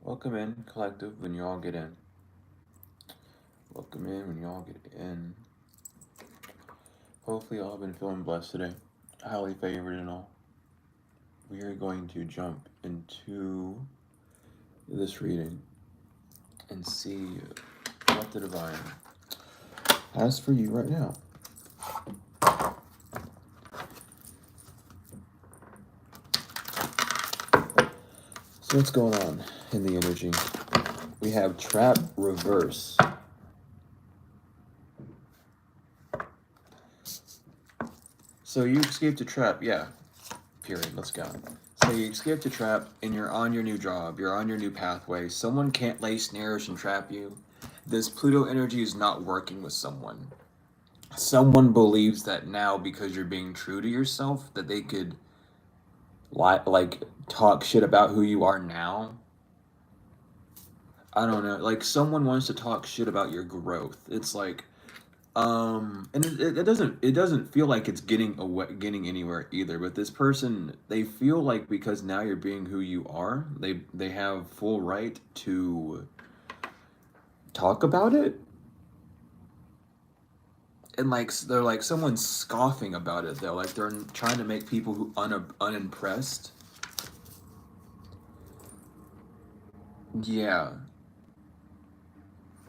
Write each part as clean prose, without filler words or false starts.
Welcome in, collective, when you all get in. Welcome in when you all get in. Hopefully, y'all have been feeling blessed today. Highly favored and all. We are going to jump into this reading and see what the divine has for you right now. So, what's going on in the energy? We have trap reverse. So you escaped a trap, yeah. Period. Let's go. So you escaped a trap and you're on your new job. You're on your new pathway. Someone can't lay snares and trap you. This Pluto energy is not working with someone. Someone believes that now because you're being true to yourself that they could like talk shit about who you are now. I don't know. Like someone wants to talk shit about your growth. It's like and it doesn't feel like it's getting anywhere either, but this person, they feel like because now you're being who you are, they have full right to talk about it. And like they're like someone's scoffing about it though, like they're trying to make people who unimpressed. Yeah,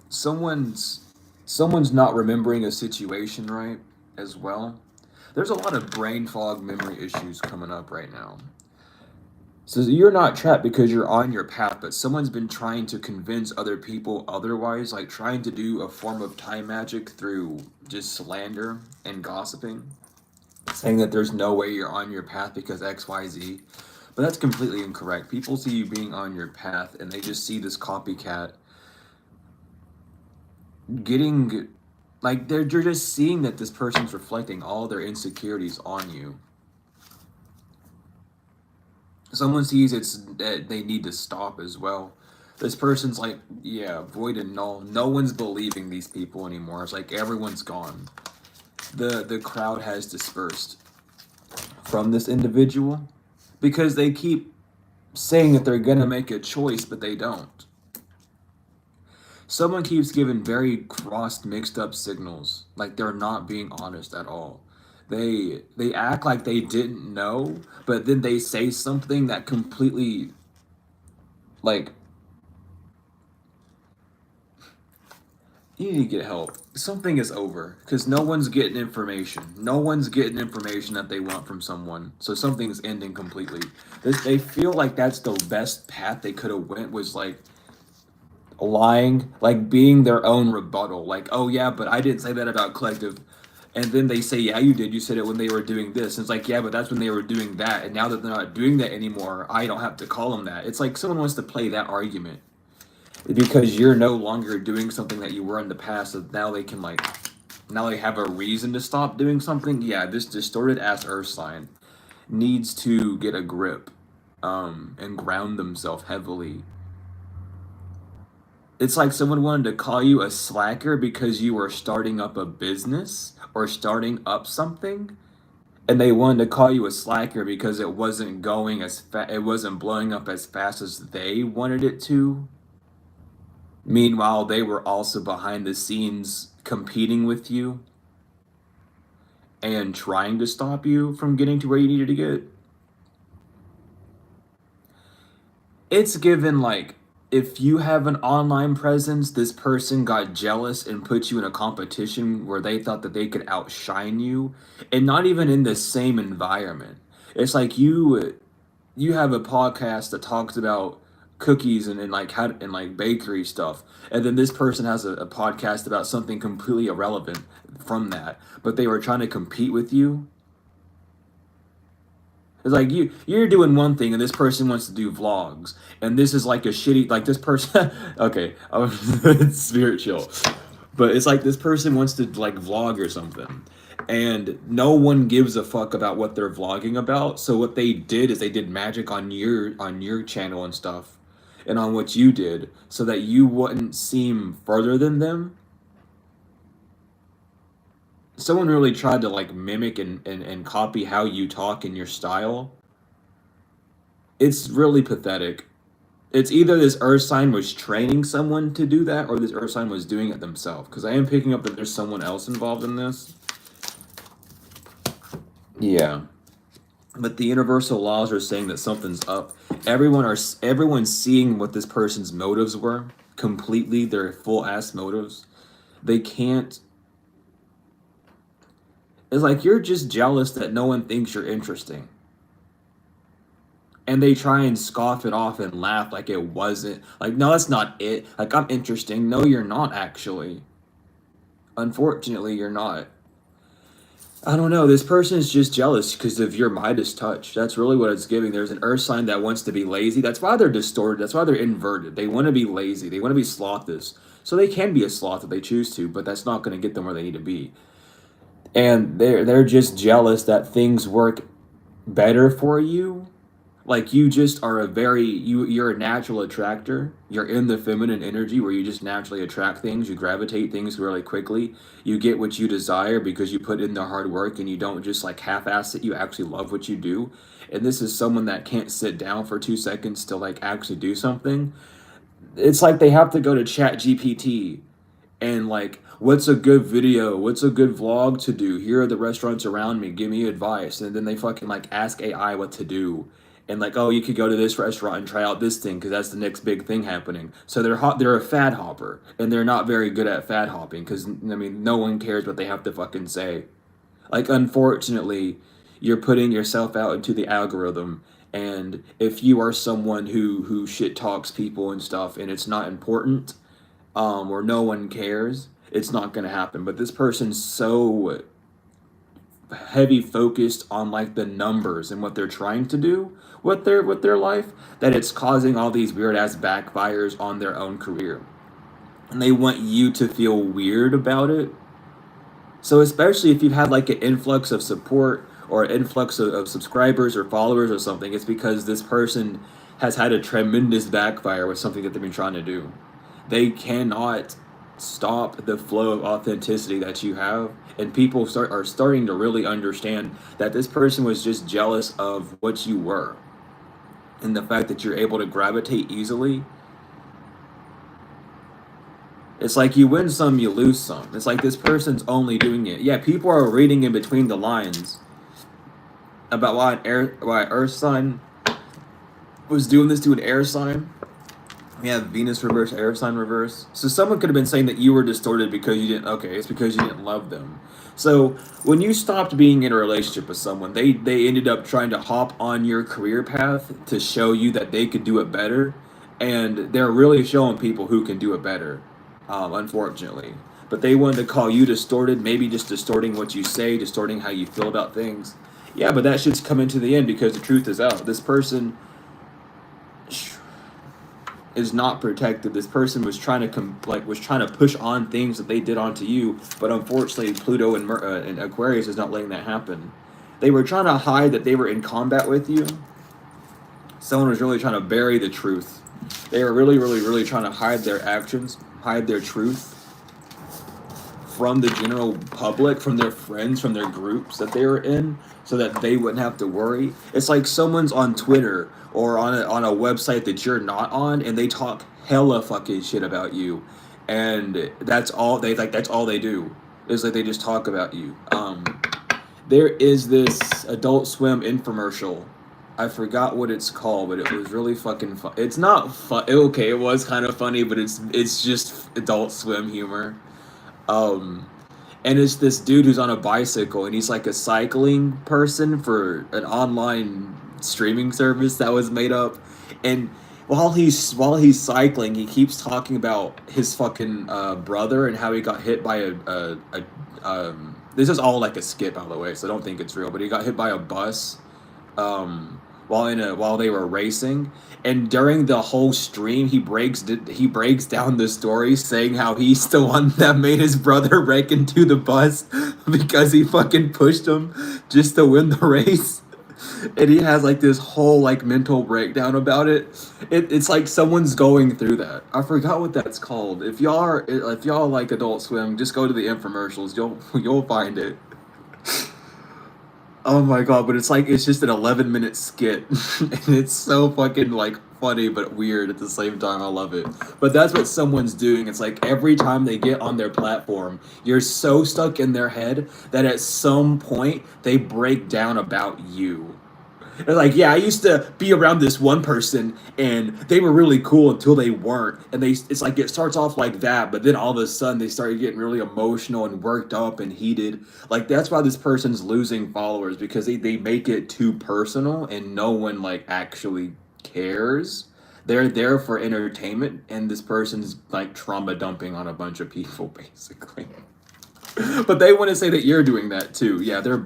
someone's someone's not remembering a situation right as well. There's a lot of brain fog memory issues coming up right now. So you're not trapped because you're on your path, but someone's been trying to convince other people otherwise, like trying to do a form of time magic through just slander and gossiping, saying that there's no way you're on your path because XYZ. But that's completely incorrect. People see you being on your path and they just see this copycat getting, like, they're just seeing that this person's reflecting all their insecurities on you. Someone sees it's that they need to stop as well. This person's like, yeah, void and null. No one's believing these people anymore. It's like everyone's gone. The crowd has dispersed from this individual because they keep saying that they're gonna make a choice, but they don't. Someone keeps giving very crossed, mixed up signals, like they're not being honest at all. They act like they didn't know, but then they say something that completely, like, you need to get help. Something is over because no one's getting information. No one's getting information that they want from someone. So something's ending completely. They feel like that's the best path they could have went, was like lying, like being their own rebuttal. Like, oh yeah, but I didn't say that about collective. And then they say, yeah, you did. You said it when they were doing this. And it's like, yeah, but that's when they were doing that. And now that they're not doing that anymore, I don't have to call them that. It's like someone wants to play that argument because you're no longer doing something that you were in the past. So now they can, like, now they have a reason to stop doing something. Yeah, this distorted ass earth sign needs to get a grip, and ground themselves heavily. It's like someone wanted to call you a slacker because you were starting up a business or starting up something, and they wanted to call you a slacker because it wasn't going it wasn't blowing up as fast as they wanted it to. Meanwhile, they were also behind the scenes competing with you and trying to stop you from getting to where you needed to get. It's given like, if you have an online presence, this person got jealous and put you in a competition where they thought that they could outshine you, and not even in the same environment. It's like you have a podcast that talks about cookies and like how and like bakery stuff, and then this person has a podcast about something completely irrelevant from that, but they were trying to compete with you. It's like you're doing one thing and this person wants to do vlogs, and this is like a shitty, like this person. Okay, it's spiritual, but it's like this person wants to like vlog or something, and no one gives a fuck about what they're vlogging about. So what they did is they did magic on your channel and stuff, and on what you did, so that you wouldn't seem further than them. Someone really tried to like mimic and copy how you talk and your style. It's really pathetic. It's either this earth sign was training someone to do that, or this earth sign was doing it themselves. Because I am picking up that there's someone else involved in this. Yeah, but the universal laws are saying that something's up. Everyone's seeing what this person's motives were completely. Their full ass motives. They can't. It's like you're just jealous that no one thinks you're interesting. And they try and scoff it off and laugh like it wasn't. Like, no, that's not it. Like, I'm interesting. No, you're not actually. Unfortunately, you're not. I don't know. This person is just jealous because of your Midas touch. That's really what it's giving. There's an earth sign that wants to be lazy. That's why they're distorted. That's why they're inverted. They want to be lazy. They want to be slothless. So they can be a sloth if they choose to, but that's not going to get them where they need to be. And they're just jealous that things work better for you. Like you just are you're a natural attractor. You're in the feminine energy where you just naturally attract things. You gravitate things really quickly. You get what you desire because you put in the hard work and you don't just like half-ass it. You actually love what you do. And this is someone that can't sit down for 2 seconds to like actually do something. It's like they have to go to Chat GPT and like what's a good video, what's a good vlog to do, here are the restaurants around me, give me advice. And then they fucking like ask AI what to do, and like, oh, you could go to this restaurant and try out this thing because that's the next big thing happening. So they're a fad hopper, and they're not very good at fad hopping because I mean no one cares what they have to fucking say. Like, unfortunately, you're putting yourself out into the algorithm, and if you are someone who shit talks people and stuff and it's not important, or no one cares, it's not going to happen. But this person's so heavy focused on like the numbers and what they're trying to do with their life that it's causing all these weird ass backfires on their own career. And they want you to feel weird about it. So especially if you've had like an influx of support or an influx of subscribers or followers or something, it's because this person has had a tremendous backfire with something that they've been trying to do. They cannot stop the flow of authenticity that you have, and people are starting to really understand that this person was just jealous of what you were, and the fact that you're able to gravitate easily. It's like you win some, you lose some. It's like this person's only doing it. Yeah, people are reading in between the lines about why Earth sign was doing this to an air sign. We have Venus reverse, air sign reverse. So someone could have been saying that you were distorted because you didn't. Okay, it's because you didn't love them. So when you stopped being in a relationship with someone, they ended up trying to hop on your career path to show you that they could do it better, and they're really showing people who can do it better. Unfortunately, but they wanted to call you distorted, maybe just distorting what you say, distorting how you feel about things. Yeah, but that shit's coming to the end because the truth is out. This person is not protected. This person was trying to was trying to push on things that they did onto you, but unfortunately, Pluto and Aquarius is not letting that happen. They were trying to hide that they were in combat with you. Someone was really trying to bury the truth. They were really, really, really trying to hide their actions, hide their truth from the general public, from their friends, from their groups that they were in, so that they wouldn't have to worry. It's like someone's on Twitter or on a website that you're not on, and they talk hella fucking shit about you, and that's all they like. That's all they do. Is like they just talk about you. There is this Adult Swim infomercial. I forgot what it's called, but it was really fucking fun. It's not fun. Okay, it was kind of funny, but it's just Adult Swim humor. Um, and it's this dude who's on a bicycle, and he's like a cycling person for an online streaming service that was made up. And while he's cycling, he keeps talking about his fucking brother and how he got hit by a this is all like a skit, by the way, so I don't think it's real. But he got hit by a bus while they were racing, and during the whole stream he breaks down the story, saying how he's the one that made his brother wreck into the bus because he fucking pushed him just to win the race. And he has like this whole like mental breakdown about it. It's like someone's going through that. I forgot what that's called. If y'all like Adult Swim, just go to the infomercials. You'll find it. Oh my god, but it's like it's just an 11-minute skit. And it's so fucking like funny but weird at the same time. I love it. But that's what someone's doing. It's like every time they get on their platform, you're so stuck in their head that at some point they break down about you. They're like, yeah, I used to be around this one person, and they were really cool until they weren't. And it's like it starts off like that, but then all of a sudden they start getting really emotional and worked up and heated. Like that's why this person's losing followers because they make it too personal, and no one like actually cares. They're there for entertainment, and this person's like trauma dumping on a bunch of people, basically. But they want to say that you're doing that too. Yeah, they're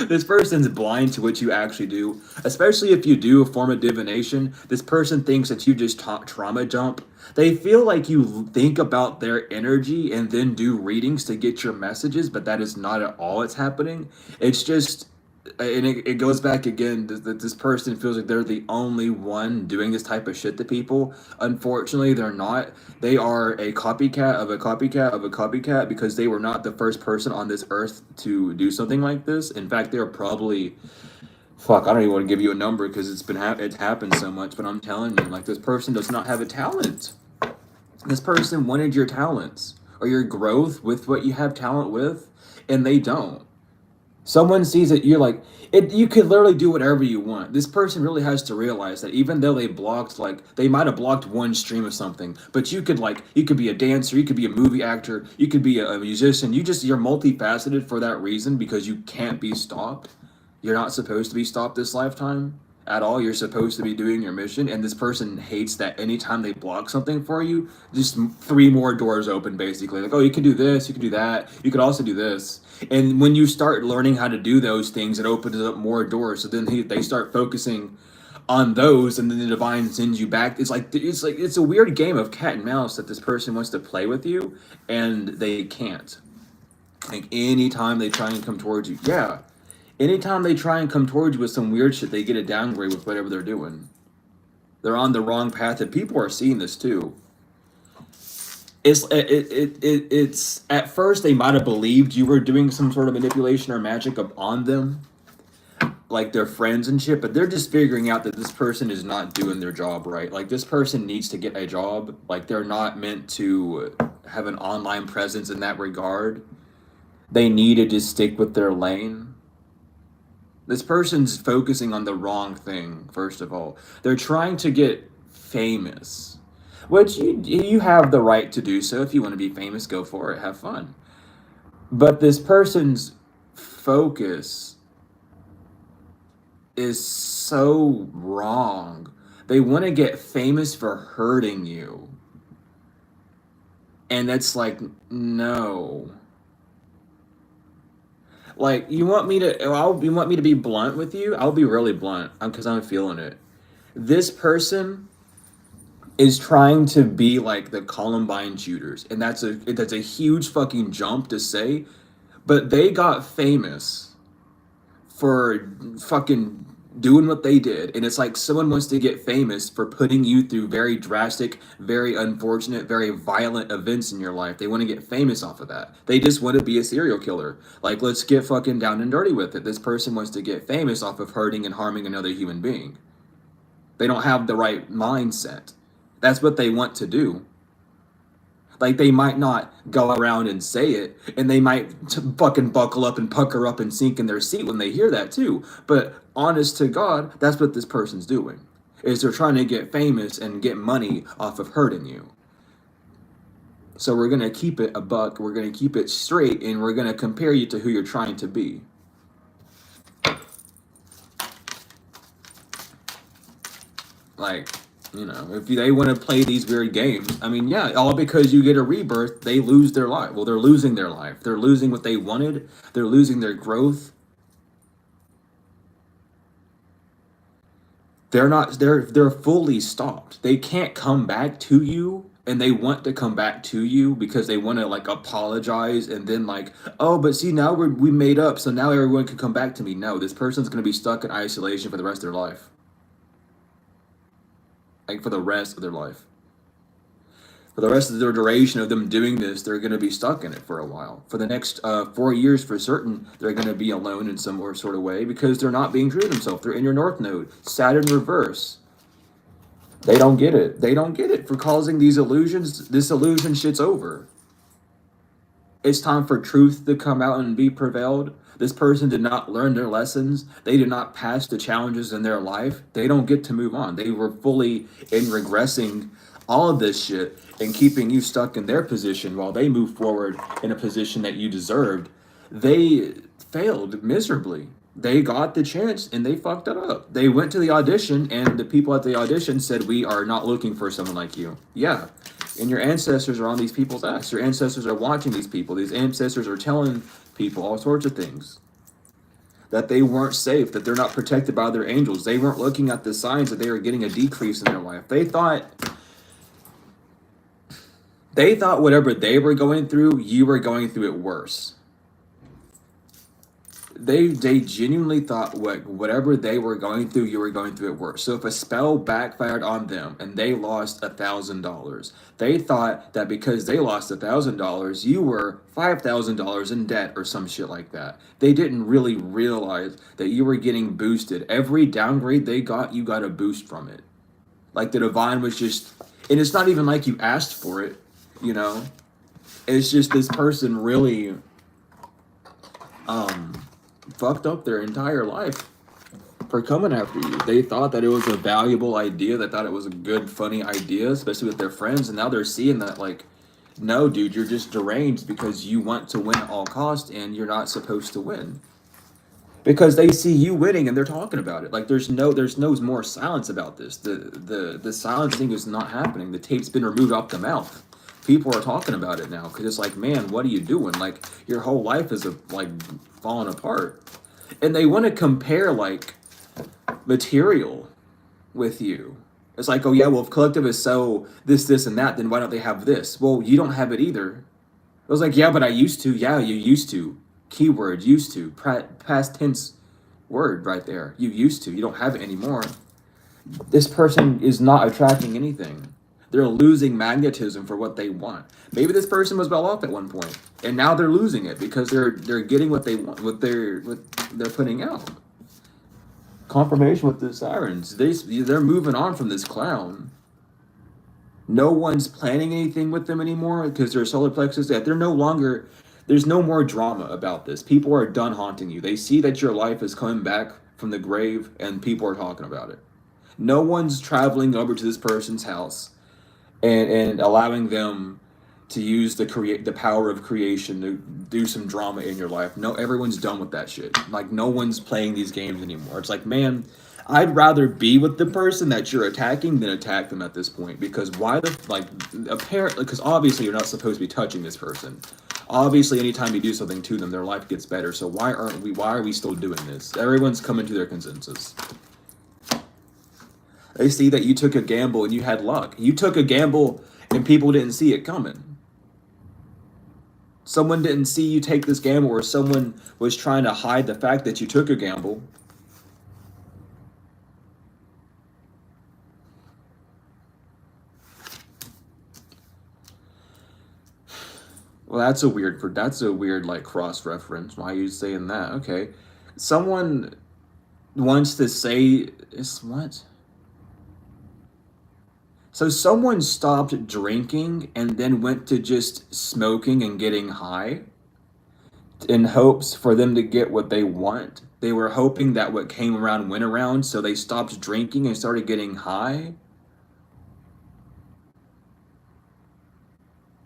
this person's blind to what you actually do. Especially if you do a form of divination, this person thinks that you just trauma dump. They feel like you think about their energy and then do readings to get your messages, but that is not at all what's happening. It's just and it goes back again that this person feels like they're the only one doing this type of shit to people. Unfortunately, they're not. They are a copycat of a copycat of a copycat because they were not the first person on this earth to do something like this. In fact, they're probably fuck. I don't even want to give you a number because it's happened so much. But I'm telling you, like this person does not have a talent. This person wanted your talents or your growth with what you have talent with, and they don't. Someone sees it, you're like, it. You could literally do whatever you want. This person really has to realize that even though they blocked, like, they might have blocked one stream of something, but you could, like, you could be a dancer, you could be a movie actor, you could be a musician. You're multifaceted for that reason because you can't be stopped. You're not supposed to be stopped this lifetime at all. You're supposed to be doing your mission, and this person hates that anytime they block something for you, just three more doors open basically. Like, oh, you can do this, you can do that, you could also do this. And when you start learning how to do those things, it opens up more doors. So then they start focusing on those, and then the divine sends you back. It's a weird game of cat and mouse that this person wants to play with you, and they can't. Like anytime they try and come towards you, yeah. Anytime they try and come towards you with some weird shit, they get a downgrade with whatever they're doing. They're on the wrong path, and people are seeing this too. It's at first they might have believed you were doing some sort of manipulation or magic on them, like their friends and shit, but they're just figuring out that this person is not doing their job right. Like this person needs to get a job. Like they're not meant to have an online presence in that regard. They need to just stick with their lane. This person's focusing on the wrong thing, first of all. They're trying to get famous, which you have the right to do so. If you want to be famous, go for it, have fun. But this person's focus is so wrong. They want to get famous for hurting you. And that's like, no. Like you want me to be blunt with you? I'll be really blunt because I'm feeling it. This person is trying to be like the Columbine shooters, and that's a huge fucking jump to say, but they got famous for fucking doing what they did. And it's like someone wants to get famous for putting you through very drastic, very unfortunate, very violent events in your life. They want to get famous off of that. They just want to be a serial killer. Like, let's get fucking down and dirty with it. This person wants to get famous off of hurting and harming another human being. They don't have the right mindset. That's what they want to do. Like they might not go around and say it, and they might fucking buckle up and pucker up and sink in their seat when they hear that too. But honest to God, that's what this person's doing. Is they're trying to get famous and get money off of hurting you. So we're gonna keep it a buck, we're gonna keep it straight, and we're gonna compare you to who you're trying to be. Like, if they want to play these weird games, I mean, yeah, all because you get a rebirth, they lose their life. Well, they're losing their life. They're losing what they wanted. They're losing their growth. They're fully stopped. They can't come back to you, and they want to come back to you because they want to like apologize and then like, oh, but see, now we made up, so now everyone can come back to me. No, this person's going to be stuck in isolation for the rest of their life. Like for the rest of their life. For the rest of the duration of them doing this, they're going to be stuck in it for a while. For the next 4 years, for certain, they're going to be alone in some sort of way because they're not being true to themselves. They're in your North Node, Saturn reverse. They don't get it. They don't get it for causing these illusions. This illusion shit's over. It's time for truth to come out and be prevailed. This person did not learn their lessons. They did not pass the challenges in their life. They don't get to move on. They were fully in regressing all of this shit and keeping you stuck in their position while they move forward in a position that you deserved. They failed miserably. They got the chance and they fucked it up. They went to the audition and the people at the audition said, "We are not looking for someone like you." Yeah. And your ancestors are on these people's ass. Your ancestors are watching these people. These ancestors are telling people all sorts of things. That they weren't safe, that they're not protected by their angels. They weren't looking at the signs that they were getting a decrease in their life. They thought whatever they were going through, you were going through it worse. They genuinely thought whatever they were going through, you were going through it worse. So if a spell backfired on them and they lost $1,000, they thought that because they lost $1,000, you were $5,000 in debt or some shit like that. They didn't really realize that you were getting boosted. Every downgrade they got, you got a boost from it. Like the divine was just, and it's not even like you asked for it, you know? It's just this person really fucked up their entire life for coming after you. They thought that it was a valuable idea. They thought it was a good, funny idea, especially with their friends. And now they're seeing that, like, no, dude, you're just deranged because you want to win at all costs and you're not supposed to win. Because they see you winning and they're talking about it. Like there's no more silence about this. The silencing is not happening. The tape's been removed off the mouth. People are talking about it now because it's like, man, what are you doing? Like your whole life is like falling apart. And they want to compare like material with you. It's like, oh yeah, well if collective is so this and that, then why don't they have this? Well, you don't have it either. I was like, yeah, but I used to. Yeah, you used to. Keyword, used to. Past tense word right there. You used to. You don't have it anymore. This person is not attracting anything. They're losing magnetism for what they want. Maybe this person was well off at one point, and now they're losing it because they're getting what they want, what they're putting out. Confirmation with the sirens. They're moving on from this clown. No one's planning anything with them anymore because their solar plexus that they're no longer. There's no more drama about this. People are done haunting you. They see that your life is coming back from the grave and people are talking about it. No one's traveling over to this person's house and allowing them to use the power of creation to do some drama in your life. No, everyone's done with that shit. Like no one's playing these games anymore. It's like, man, I'd rather be with the person that you're attacking than attack them at this point because apparently because obviously you're not supposed to be touching this person. Obviously, anytime you do something to them, their life gets better. So why are we still doing this? Everyone's coming to their consensus. They see that you took a gamble and you had luck. You took a gamble and people didn't see it coming. Someone didn't see you take this gamble or someone was trying to hide the fact that you took a gamble. Well, that's a weird like cross reference. Why are you saying that? Okay. Someone wants to say is what? So someone stopped drinking and then went to just smoking and getting high in hopes for them to get what they want. They were hoping that what came around went around, so they stopped drinking and started getting high.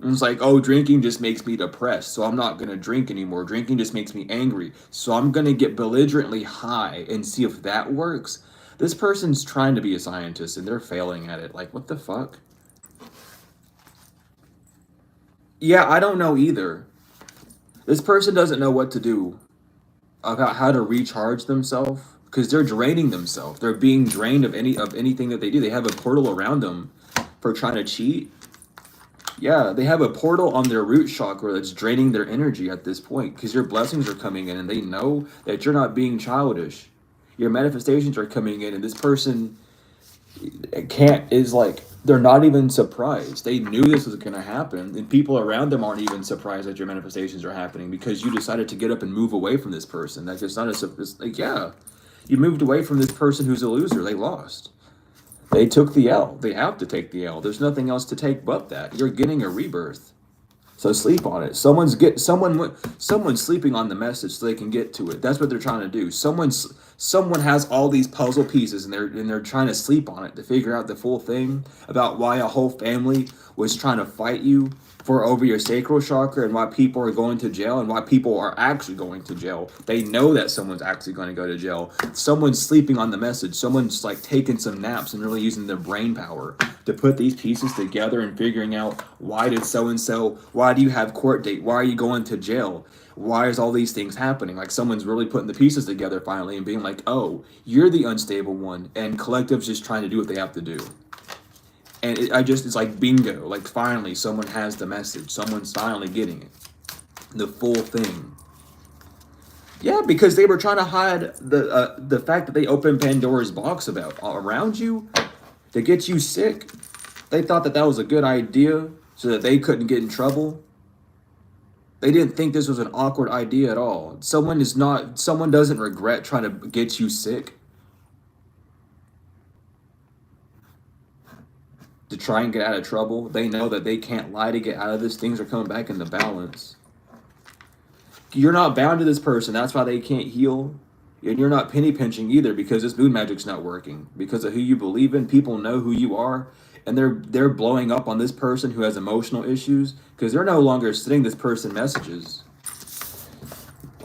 And it's like, oh, drinking just makes me depressed, so I'm not going to drink anymore. Drinking just makes me angry, so I'm going to get belligerently high and see if that works. This person's trying to be a scientist, and they're failing at it. Like, what the fuck? Yeah, I don't know either. This person doesn't know what to do about how to recharge themselves because they're draining themselves. They're being drained of anything that they do. They have a portal around them for trying to cheat. Yeah, they have a portal on their root chakra that's draining their energy at this point because your blessings are coming in and they know that you're not being childish. Your manifestations are coming in and this person is like they're not even surprised. They knew this was going to happen, and people around them aren't even surprised that your manifestations are happening because you decided to get up and move away from this person. Like it's not it's like, yeah, you moved away from this person who's a loser. They lost. They took the L. They have to take the L. There's nothing else to take but that. You're getting a rebirth. So sleep on it. Someone's sleeping on the message so they can get to it. That's what they're trying to do. Someone has all these puzzle pieces and they're trying to sleep on it to figure out the full thing about why a whole family was trying to fight you for over your sacral chakra and why people are going to jail and why people are actually going to jail. They know that someone's actually going to go to jail. Someone's sleeping on the message. Someone's like taking some naps and really using their brain power to put these pieces together and figuring out why did so-and-so, why do you have court date? Why are you going to jail? Why is all these things happening? Like someone's really putting the pieces together finally and being like, oh, you're the unstable one and collective's just trying to do what they have to do. And it's like bingo, like finally someone has the message. Someone's finally getting it. The full thing. Yeah, because they were trying to hide the fact that they opened Pandora's box around you to get you sick. They thought that was a good idea so that they couldn't get in trouble. They didn't think this was an awkward idea at all. Someone doesn't regret trying to get you sick. To try and get out of trouble. They know that they can't lie to get out of this. Things are coming back into balance. You're not bound to this person. That's why they can't heal. And you're not penny pinching either because this moon magic's not working. Because of who you believe in, people know who you are. And they're blowing up on this person who has emotional issues because they're no longer sending this person messages.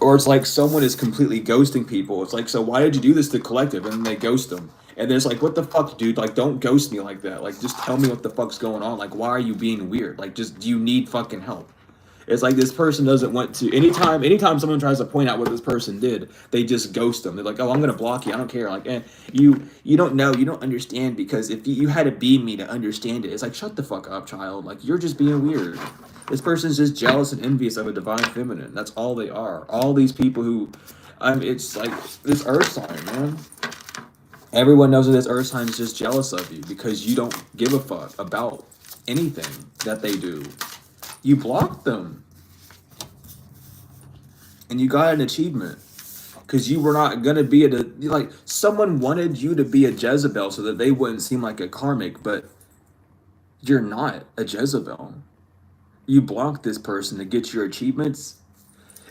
Or it's like someone is completely ghosting people. It's like, so why did you do this to collective? And they ghost them. And there's like, what the fuck, dude? Like, don't ghost me like that. Like, just tell me what the fuck's going on. Like, why are you being weird? Like, just, do you need fucking help? It's like this person doesn't want to. Anytime someone tries to point out what this person did, they just ghost them. They're like, oh, I'm gonna block you. I don't care. Like, you don't know. You don't understand because if you had to be me to understand it, it's like, shut the fuck up, child. Like, you're just being weird. This person's just jealous and envious of a divine feminine. That's all they are. All these people who, it's like this earth sign, man. Everyone knows that this earth sign is just jealous of you because you don't give a fuck about anything that they do. You blocked them. And you got an achievement. Because you were not going to be like, someone wanted you to be a Jezebel so that they wouldn't seem like a karmic, but you're not a Jezebel. You blocked this person to get your achievements.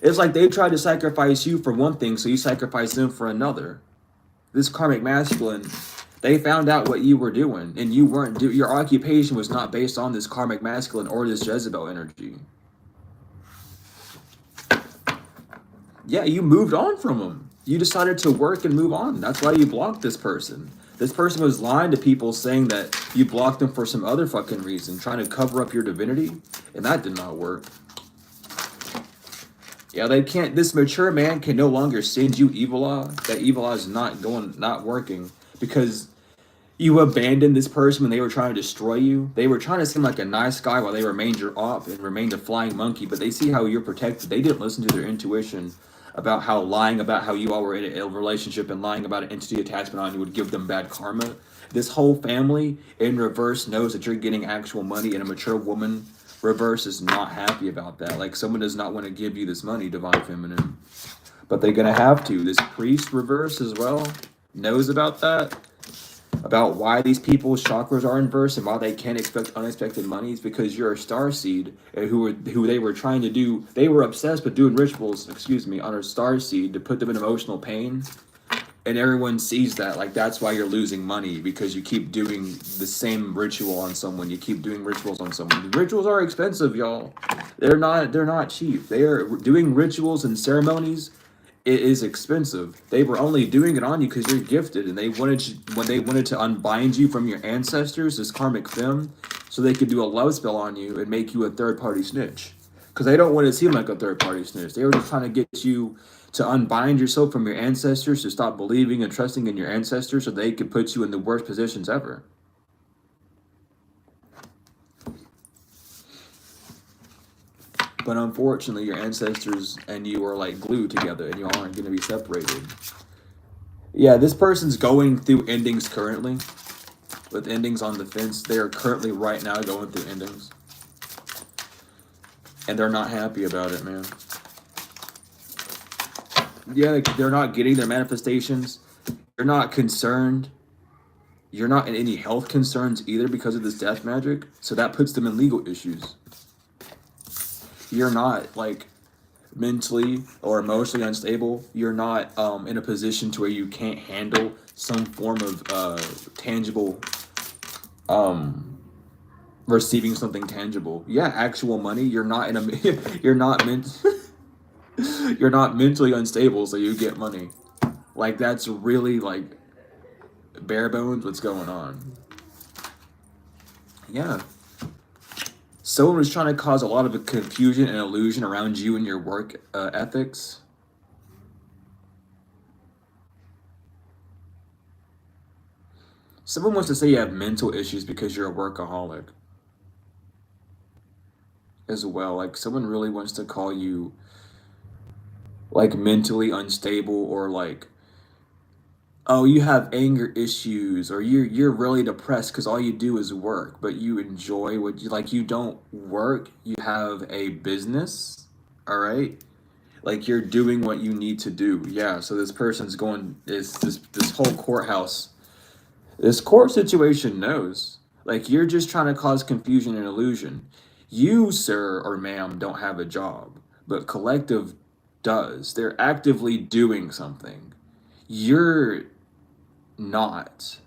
It's like they tried to sacrifice you for one thing, so you sacrifice them for another. This karmic masculine, they found out what you were doing, and you weren't your occupation was not based on this karmic masculine or this Jezebel energy. Yeah, you moved on from them. You decided to work and move on. That's why you blocked this person. This person was lying to people saying that you blocked them for some other fucking reason, trying to cover up your divinity, and that did not work. Yeah, they can't. This mature man can no longer send you evil law. That evil law is not working because you abandoned this person when they were trying to destroy you. They were trying to seem like a nice guy while they remained your op and remained a flying monkey. But they see how you're protected. They didn't listen to their intuition about how lying about how you all were in a relationship and lying about an entity attachment on you would give them bad karma. This whole family in reverse knows that you're getting actual money, and a mature woman reverse is not happy about that. Like, someone does not want to give you this money, divine feminine, but they're gonna have to. This priest reverse as well knows about that, about why these people's chakras are inverse and why they can't expect unexpected monies, because you're a star seed, and who they were trying to do. They were obsessed with doing rituals, on a star seed to put them in emotional pain. And everyone sees that, like, that's why you're losing money, because you keep doing the same ritual on someone. You keep doing rituals on someone. The rituals are expensive, y'all. They're not cheap. They are doing rituals and ceremonies. It is expensive. They were only doing it on you because you're gifted, and they wanted to unbind you from your ancestors, this karmic femme, so they could do a love spell on you and make you a third-party snitch. Because they don't want to seem like a third-party snitch. They were just trying to get you to unbind yourself from your ancestors, to stop believing and trusting in your ancestors so they could put you in the worst positions ever. But unfortunately, your ancestors and you are like glued together, and you aren't going to be separated. Yeah, this person's going through endings currently. with endings on the fence. They are currently right now going through endings. And they're not happy about it, man. Yeah, they're not getting their manifestations. You're not concerned. You're not in any health concerns either because of this death magic. So that puts them in legal issues. You're not like mentally or emotionally unstable. You're not in a position to where you can't handle some form of tangible receiving something tangible. Yeah, actual money. You're not in a you're not meant you're not mentally unstable, so you get money. Like that's really like bare bones what's going on. Yeah. Someone was trying to cause a lot of confusion and illusion around you and your work ethics. Someone wants to say you have mental issues because you're a workaholic as well. Like someone really wants to call you like mentally unstable or like, oh, you have anger issues or you're really depressed because all you do is work, but you enjoy what you like. You don't work, you have a business, all right? Like you're doing what you need to do. Yeah, so this person's going this whole courthouse, this court situation knows. Like you're just trying to cause confusion and illusion. You, sir or ma'am, don't have a job, but collective does. They're actively doing something. You're not.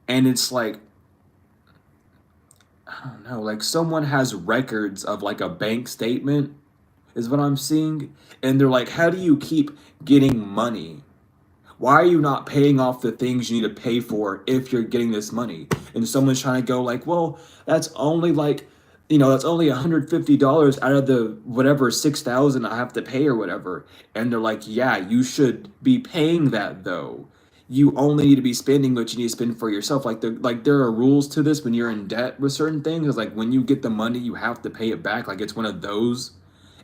And it's like, I don't know, like someone has records of like a bank statement, is what I'm seeing. And they're like, how do you keep getting money? Why are you not paying off the things you need to pay for if you're getting this money? And someone's trying to go like, well, that's only like, that's only $150 out of the whatever 6,000 I have to pay or whatever. And they're like, yeah, you should be paying that though. You only need to be spending what you need to spend for yourself. Like there are rules to this when you're in debt with certain things. It's like when you get the money, you have to pay it back. Like it's one of those.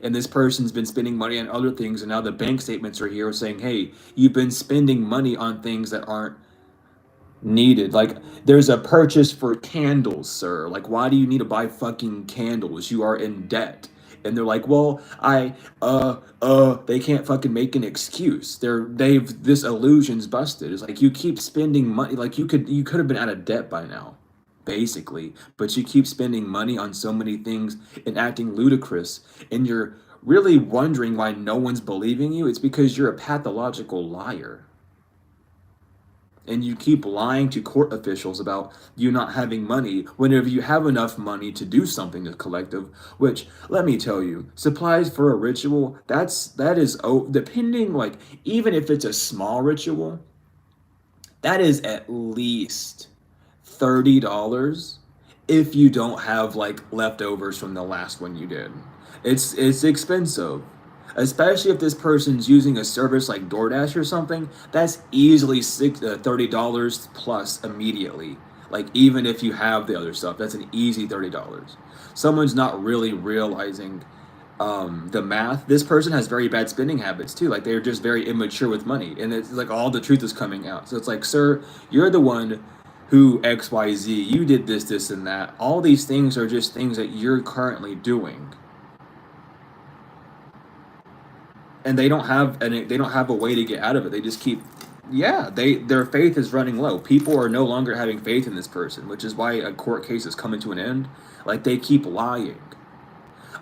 And this person's been spending money on other things, and now the bank statements are here saying, hey, you've been spending money on things that aren't needed. Like there's a purchase for candles, sir. Like why do you need to buy fucking candles? You are in debt. And they're like, well, they can't fucking make an excuse. This illusion's busted. It's like you keep spending money. Like you could have been out of debt by now, basically, but you keep spending money on so many things and acting ludicrous, and you're really wondering why no one's believing you. It's because you're a pathological liar. And you keep lying to court officials about you not having money whenever you have enough money to do something to collective, which let me tell you, supplies for a ritual, that is depending, like even if it's a small ritual, that is at least $30 if you don't have like leftovers from the last one you did. It's expensive. Especially if this person's using a service like DoorDash or something, that's easily $30 plus immediately. Like even if you have the other stuff, that's an easy $30. Someone's not really realizing the math. This person has very bad spending habits too. Like they're just very immature with money, and it's like all the truth is coming out. So it's like, sir, you're the one who XYZ. You did this, this, and that. All these things are just things that you're currently doing. And they don't have a way to get out of it. They just keep, yeah, their faith is running low. People are no longer having faith in this person, which is why a court case is coming to an end. Like they keep lying.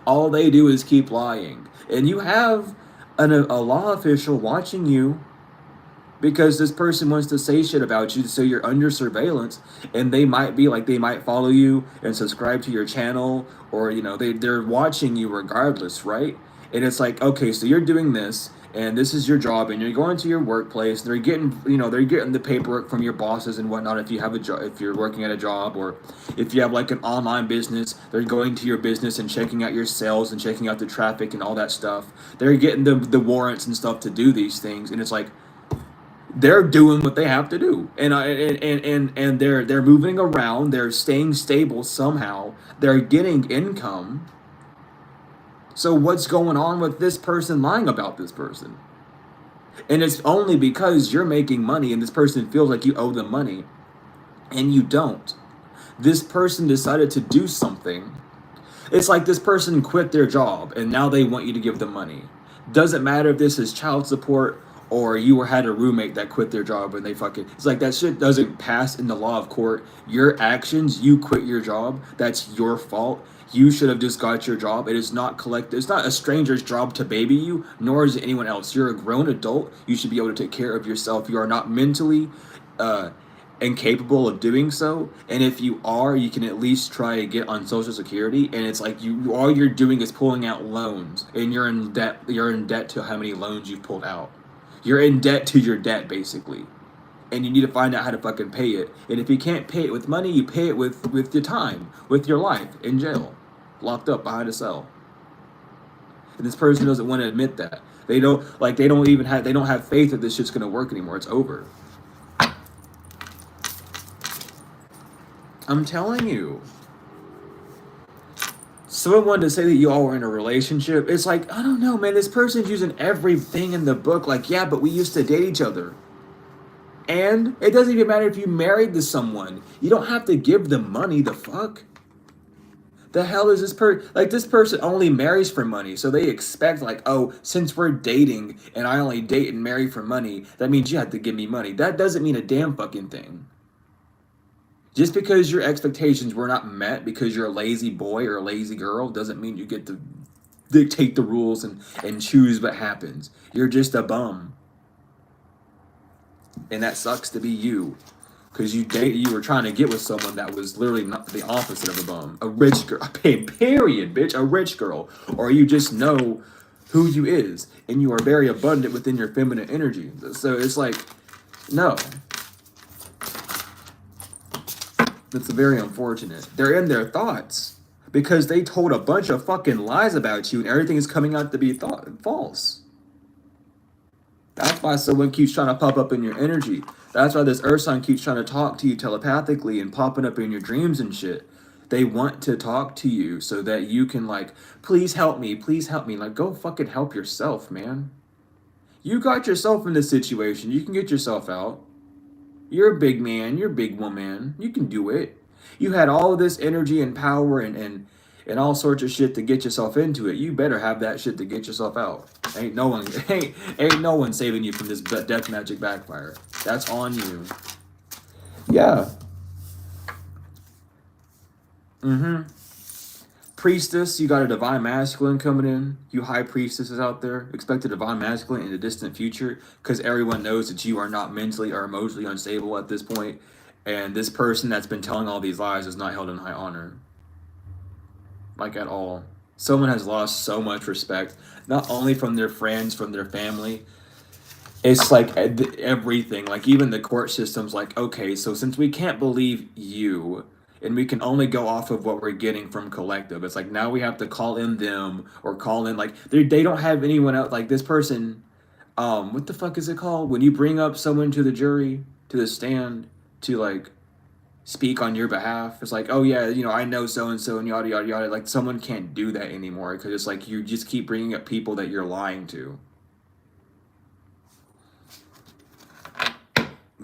All they do is keep lying, and you have a law official watching you because this person wants to say shit about you, so you're under surveillance, and they might follow you and subscribe to your channel, or they're watching you regardless, right? And it's like, okay, so you're doing this, and this is your job, and you're going to your workplace. They're getting the paperwork from your bosses and whatnot. If you have a job, if you're working at a job, or if you have like an online business, they're going to your business and checking out your sales and checking out the traffic and all that stuff. They're getting the warrants and stuff to do these things, and it's like they're doing what they have to do, and they're moving around. They're staying stable somehow. They're getting income. So what's going on with this person lying about this person? And it's only because you're making money and this person feels like you owe them money and you don't. This person decided to do something. It's like this person quit their job and now they want you to give them money. Doesn't matter if this is child support or you had a roommate that quit their job and they fucking. It's like that shit doesn't pass in the law of court. Your actions, you quit your job, that's your fault. You should have just got your job. It is not collective. It's not a stranger's job to baby you, nor is it anyone else. You're a grown adult. You should be able to take care of yourself. You are not mentally uh, incapable of doing so. And if you are, you can at least try to get on Social Security. And it's like you all you're doing is pulling out loans, and you're in debt. You're in debt to how many loans you've pulled out. You're in debt to your debt, basically. And you need to find out how to fucking pay it. And if you can't pay it with money, you pay it with your time, with your life in jail, locked up behind a cell. And this person doesn't want to admit that. They don't they don't have faith that this shit's gonna work anymore. It's over. I'm telling you. Someone wanted to say that you all were in a relationship. It's like, I don't know, man. This person's using everything in the book. Like, yeah, but we used to date each other. And it doesn't even matter if you married to someone. You don't have to give them money. The fuck? The hell is this person? Like, this person only marries for money. So they expect, like, oh, since we're dating and I only date and marry for money, that means you have to give me money. That doesn't mean a damn fucking thing. Just because your expectations were not met because you're a lazy boy or a lazy girl doesn't mean you get to dictate the rules and choose what happens. You're just a bum. And that sucks to be you. Because you were trying to get with someone that was literally not the opposite of a bum. A rich girl. Period, bitch. A rich girl. Or you just know who you is. And you are very abundant within your feminine energy. So it's like, no. That's very unfortunate. They're in their thoughts because they told a bunch of fucking lies about you and everything is coming out to be false. That's why someone keeps trying to pop up in your energy. That's why this earth sign keeps trying to talk to you telepathically and popping up in your dreams and shit. They want to talk to you so that you can like, please help me, please help me. Like, go fucking help yourself, man. You got yourself in this situation. You can get yourself out. You're a big man. You're a big woman. You can do it. You had all of this energy and power and all sorts of shit to get yourself into it. You better have that shit to get yourself out. Ain't no one saving you from this death magic backfire. That's on you. Yeah. Mm-hmm. Priestess, you got a divine masculine coming in. You high priestesses out there, expect a divine masculine in the distant future because everyone knows that you are not mentally or emotionally unstable at this point, and this person that's been telling all these lies is not held in high honor, like at all. Someone has lost so much respect, not only from their friends, from their family. It's like everything, like even the court system's like, okay, so since we can't believe you and we can only go off of what we're getting from collective, it's like now we have to call in them or call in like they don't have anyone else. Like this person, what the fuck is it called when you bring up someone to the jury, to the stand, to like speak on your behalf? It's like, oh yeah, I know so and yada yada yada. Like someone can't do that anymore because it's like you just keep bringing up people that you're lying to.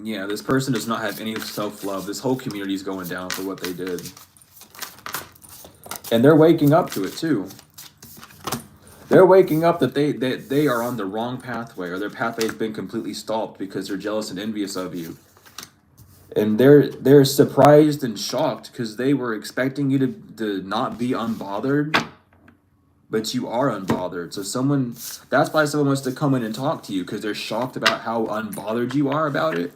Yeah, this person does not have any self-love. This whole community is going down for what they did. And they're waking up to it too. They're waking up that they are on the wrong pathway, or their pathway has been completely stopped because they're jealous and envious of you. And they're surprised and shocked because they were expecting you to not be unbothered, but you are unbothered. So that's why someone wants to come in and talk to you because they're shocked about how unbothered you are about it.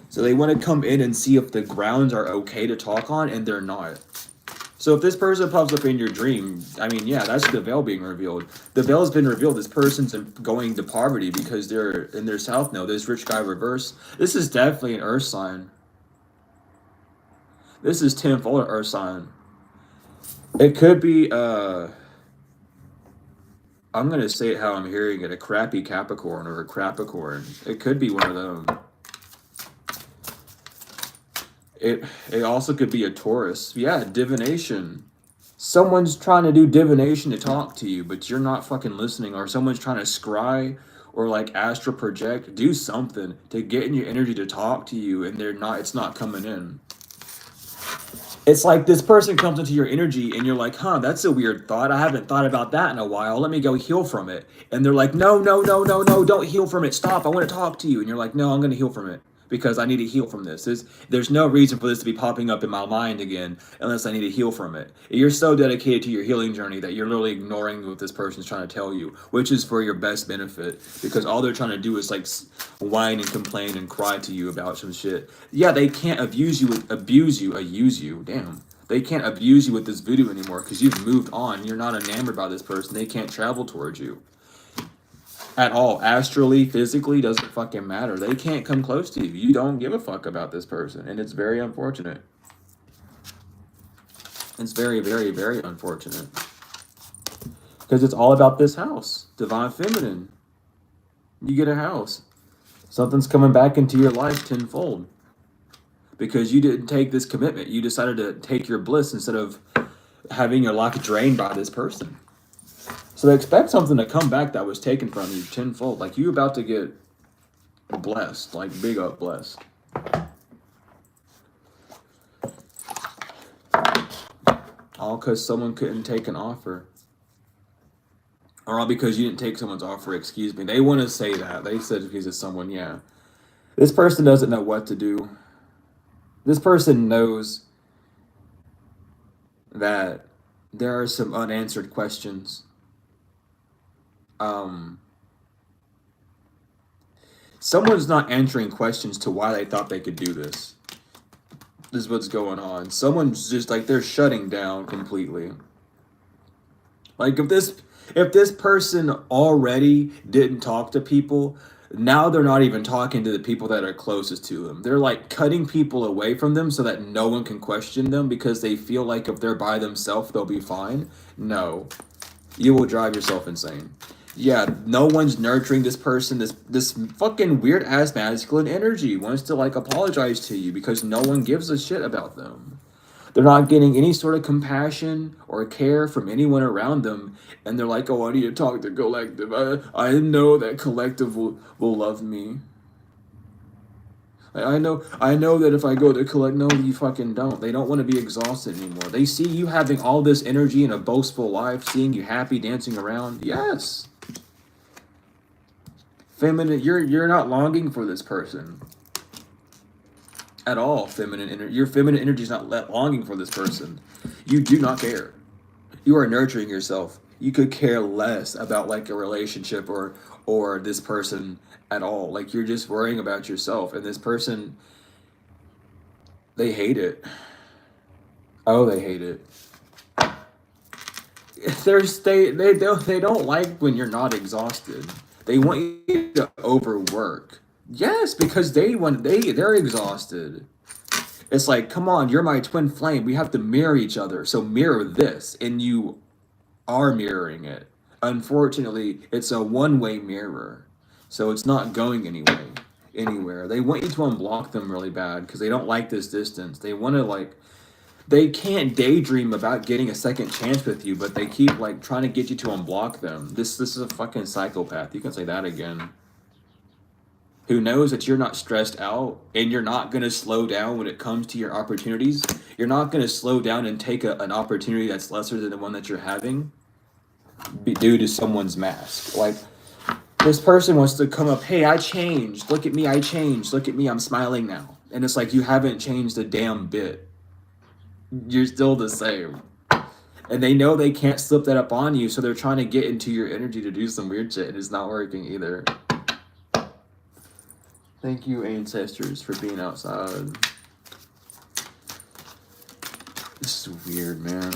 So they want to come in and see if the grounds are okay to talk on, and they're not. So if this person pops up in your dream, I mean, yeah, that's the veil being revealed. The veil's been revealed. This person's going to poverty because they're in their south node. This rich guy reverse. This is definitely an earth sign. This is tenfold earth sign. It could be, I'm going to say it how I'm hearing it, a crappy Capricorn or a Crapicorn. It could be one of them. It also could be a Taurus. Yeah, divination. Someone's trying to do divination to talk to you, but you're not fucking listening. Or someone's trying to scry or like astral project, do something to get in your energy to talk to you, and it's not coming in. It's like this person comes into your energy and you're like, huh, that's a weird thought. I haven't thought about that in a while. Let me go heal from it. And they're like, no, no, no, no, no, don't heal from it. Stop. I want to talk to you. And you're like, no, I'm going to heal from it because I need to heal from this. There's no reason for this to be popping up in my mind again unless I need to heal from it. You're so dedicated to your healing journey that you're literally ignoring what this person's trying to tell you, which is for your best benefit, because all they're trying to do is like whine and complain and cry to you about some shit. Yeah, they can't use you. Damn. They can't abuse you with this voodoo anymore because you've moved on. You're not enamored by this person. They can't travel towards you at all. Astrally, physically, doesn't fucking matter. They can't come close to you. You don't give a fuck about this person, and it's very unfortunate. It's very, very, very unfortunate, because it's all about this house, divine feminine. You get a house, something's coming back into your life tenfold, because you didn't take this commitment. You decided to take your bliss instead of having your life drained by this person. So expect something to come back that was taken from you tenfold. Like, you about to get blessed, like big up blessed. All because someone couldn't take an offer. Or all because you didn't take someone's offer, excuse me. They want to say that. They said because it's someone, yeah. This person doesn't know what to do. This person knows that there are some unanswered questions. Someone's not answering questions to why they thought they could do this. This is what's going on. Someone's just like, they're shutting down completely. Like, if this person already didn't talk to people, now they're not even talking to the people that are closest to them. They're like cutting people away from them so that no one can question them, because they feel like if they're by themselves, they'll be fine. No, you will drive yourself insane. Yeah, no one's nurturing this person. This fucking weird ass masculine energy wants to like apologize to you because no one gives a shit about them. They're not getting any sort of compassion or care from anyone around them. And they're like, oh, I need to talk to collective. I know that collective will love me. I know that if I go to collect, no, you fucking don't. They don't want to be exhausted anymore. They see you having all this energy and a boastful life, seeing you happy, dancing around. Yes. Feminine, you're not longing for this person at all. Feminine energy, your feminine energy is not longing for this person. You do not care. You are nurturing yourself. You could care less about like a relationship or this person at all. Like, you're just worrying about yourself, and this person, they hate it. Oh, they hate it. They don't like when you're not exhausted. They want you to overwork. Yes, because they're exhausted. It's like, come on, you're my twin flame. We have to mirror each other. So mirror this, and you are mirroring it. Unfortunately, it's a one-way mirror. So it's not going anywhere. They want you to unblock them really bad because they don't like this distance. They want to like, they can't daydream about getting a second chance with you, but they keep like trying to get you to unblock them. This is a fucking psychopath. You can say that again. Who knows that you're not stressed out and you're not going to slow down when it comes to your opportunities. You're not going to slow down and take an opportunity that's lesser than the one that you're having due to someone's mask. Like, this person wants to come up, hey, I changed. Look at me, I changed. Look at me, I'm smiling now. And it's like, you haven't changed a damn bit. You're still the same. And they know they can't slip that up on you, so they're trying to get into your energy to do some weird shit, and it's not working either. Thank you, ancestors, for being outside. This is weird, man.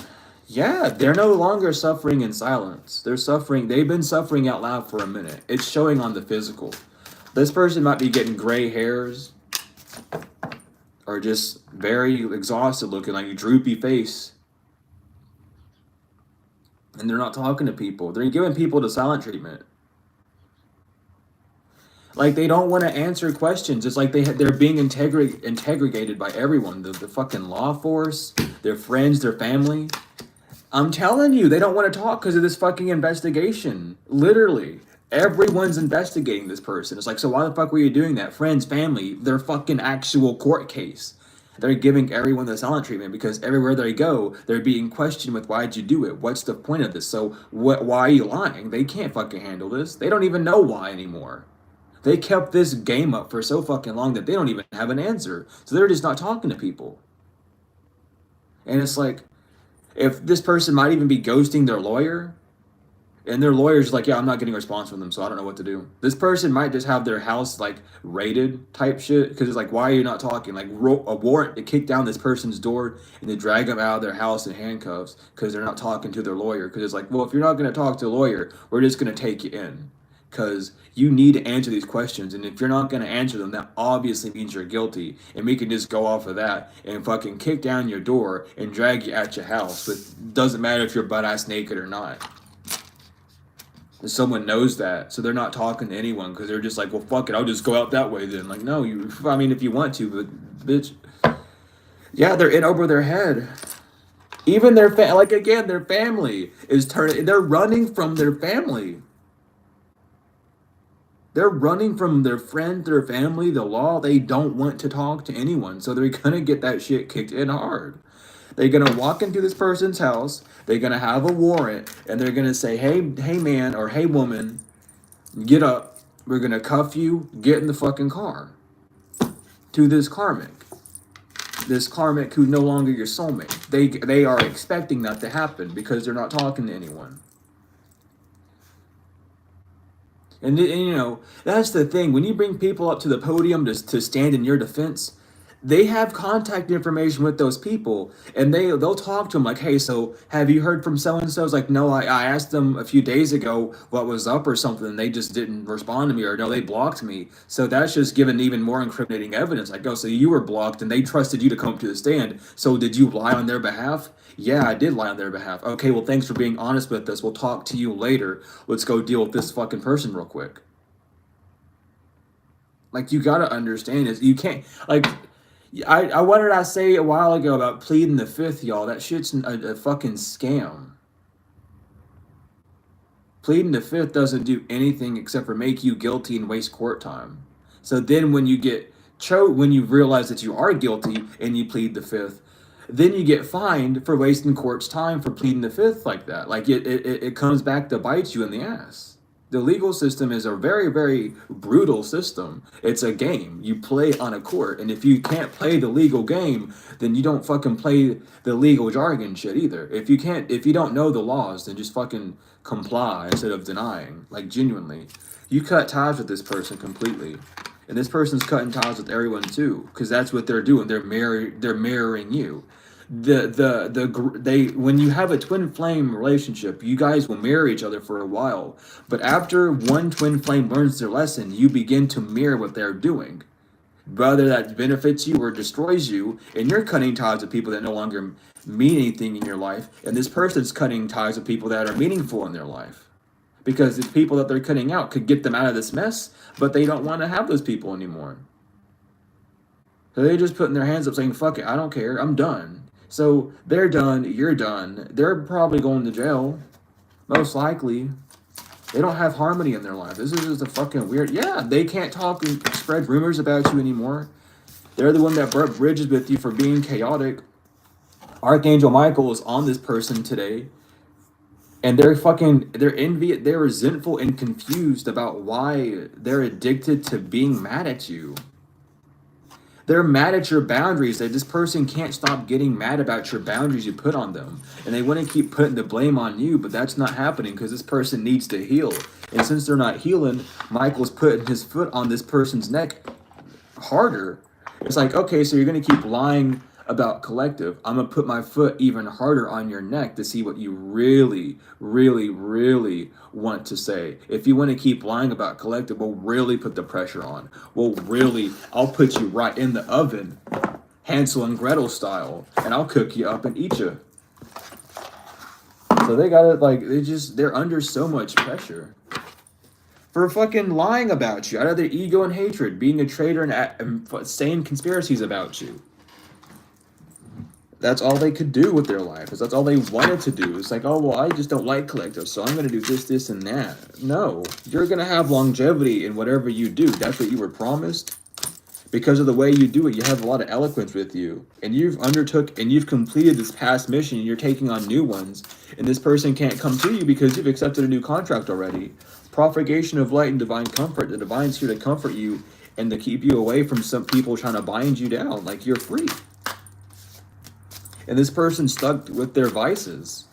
Yeah, they're no longer suffering in silence. They've been suffering out loud for a minute. It's showing on the physical. This person might be getting gray hairs, or just very exhausted looking, like a droopy face. And they're not talking to people. They're giving people the silent treatment. Like, they don't want to answer questions. It's like they're being integrated by everyone. The fucking law force, their friends, their family. I'm telling you, they don't want to talk because of this fucking investigation. Literally. Everyone's investigating this person. It's like, so why the fuck were you doing that? Friends, family, their fucking actual court case. They're giving everyone the silent treatment because everywhere they go, they're being questioned with why'd you do it? What's the point of this? So why are you lying? They can't fucking handle this. They don't even know why anymore. They kept this game up for so fucking long that they don't even have an answer. So they're just not talking to people. And it's like, if this person might even be ghosting their lawyer, and their lawyer's like, yeah, I'm not getting a response from them, so I don't know what to do. This person might just have their house like raided type shit because it's like, why are you not talking? Like a warrant to kick down this person's door and to drag them out of their house in handcuffs because they're not talking to their lawyer. Because it's like, well, if you're not going to talk to a lawyer, we're just going to take you in because you need to answer these questions. And if you're not going to answer them, that obviously means you're guilty. And we can just go off of that and fucking kick down your door and drag you at your house. It doesn't matter if you're butt ass naked or not. Someone knows that, so they're not talking to anyone because they're just like, well, fuck it, I'll just go out that way then. Like, no, I mean, if you want to, but bitch, yeah, they're in over their head. Even their their family is turning. They're running from their family. They're running from their friend, their family, the law. They don't want to talk to anyone, so they're gonna get that shit kicked in hard. They're gonna walk into this person's house. They're gonna have a warrant, and they're gonna say, hey man, or hey woman, get up. We're gonna cuff you. Get in the fucking car." To this karmic who's no longer your soulmate. They are expecting that to happen because they're not talking to anyone. And you know, that's the thing. When you bring people up to the podium to stand in your defense, they have contact information with those people, and they'll talk to them like, hey, so have you heard from so and so? It's like, no, I asked them a few days ago what was up or something, and they just didn't respond to me, or no, they blocked me. So that's just given even more incriminating evidence. Like, oh, so you were blocked and they trusted you to come to the stand. So did you lie on their behalf? Yeah, I did lie on their behalf. Okay, well, thanks for being honest with us. We'll talk to you later. Let's go deal with this fucking person real quick. Like, you gotta understand is you can't, like, I what did I say a while ago about pleading the fifth, y'all? That shit's a fucking scam. Pleading the fifth doesn't do anything except for make you guilty and waste court time. So then when you get when you realize that you are guilty and you plead the fifth, then you get fined for wasting court's time for pleading the fifth like that. Like it comes back to bite you in the ass. The legal system is a very, very brutal system. It's a game. You play on a court. And if you can't play the legal game, then you don't fucking play the legal jargon shit either. If you don't know the laws, then just fucking comply instead of denying. Like, genuinely. You cut ties with this person completely. And this person's cutting ties with everyone too. Because that's what they're doing. They're mirroring you. When you have a twin flame relationship, you guys will mirror each other for a while, but after one twin flame learns their lesson, you begin to mirror what they're doing, whether that benefits you or destroys you, and you're cutting ties with people that no longer mean anything in your life, and this person's cutting ties with people that are meaningful in their life, because the people that they're cutting out could get them out of this mess, but they don't want to have those people anymore. So they're just putting their hands up saying, fuck it, I don't care, I'm done. So they're done, you're done. They're probably going to jail. Most likely. They don't have harmony in their life. This is just a fucking weird... Yeah, they can't talk and spread rumors about you anymore. They're the one that burnt bridges with you for being chaotic. Archangel Michael is on this person today. And they're resentful and confused about why they're addicted to being mad at you. They're mad at your boundaries. That this person can't stop getting mad about your boundaries you put on them. And they want to keep putting the blame on you, but that's not happening because this person needs to heal. And since they're not healing, Michael's putting his foot on this person's neck harder. It's like, okay, so you're going to keep lying about collective. I'm going to put my foot even harder on your neck to see what you really, really, really want to say. If you want to keep lying about collective, we'll really put the pressure on. I'll put you right in the oven, Hansel and Gretel style, and I'll cook you up and eat you. So they got it, they're under so much pressure. For fucking lying about you, out of their ego and hatred, being a traitor and saying conspiracies about you. That's all they could do with their life. That's all they wanted to do. It's like, oh, well, I just don't like collective, so I'm going to do this, this, and that. No, you're going to have longevity in whatever you do. That's what you were promised. Because of the way you do it, you have a lot of eloquence with you. And you've completed this past mission, and you're taking on new ones. And this person can't come to you because you've accepted a new contract already. Propagation of light and divine comfort. The divine's here to comfort you and to keep you away from some people trying to bind you down. Like, you're free. And this person's stuck with their vices.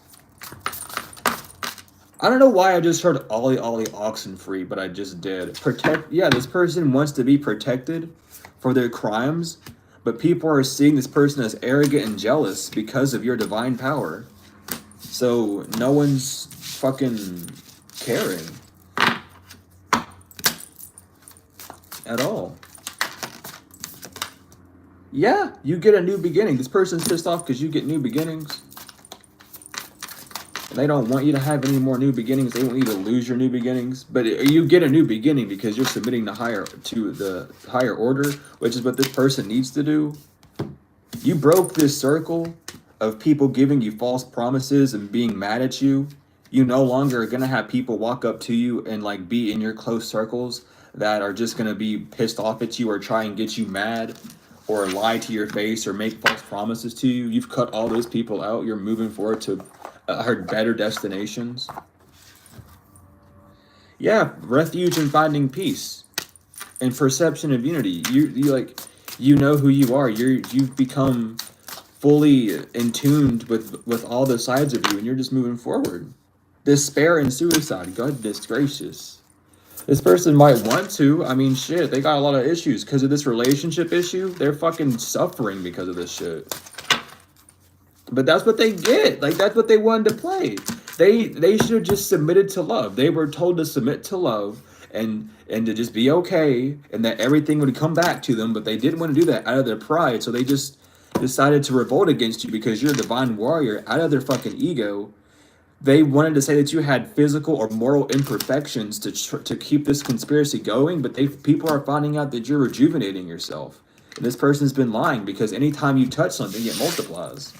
I don't know why I just heard Ollie oxen free, but I just did. Yeah, this person wants to be protected for their crimes, but people are seeing this person as arrogant and jealous because of your divine power. So no one's fucking caring at all. Yeah, you get a new beginning. This person's pissed off because you get new beginnings. And they don't want you to have any more new beginnings. They want you to lose your new beginnings. But you get a new beginning because you're submitting to the higher order, which is what this person needs to do. You broke this circle of people giving you false promises and being mad at you. You no longer are going to have people walk up to you and like be in your close circles that are just going to be pissed off at you or try and get you mad or lie to your face or make false promises to you. You've cut all those people out. You're moving forward to better destinations. Yeah, refuge and finding peace and perception of unity. You know who you are. You've become fully in tuned with all the sides of you, and you're just moving forward. Despair and suicide. Goodness gracious. This person might want to. I mean, shit, they got a lot of issues because of this relationship issue. They're fucking suffering because of this shit. But that's what they get. Like, that's what they wanted to play. They should have just submitted to love. They were told to submit to love and to just be okay and that everything would come back to them, but they didn't want to do that out of their pride. So they just decided to revolt against you because you're a divine warrior out of their fucking ego. They wanted to say that you had physical or moral imperfections to keep this conspiracy going, but people are finding out that you're rejuvenating yourself. And this person's been lying because anytime you touch something, it multiplies.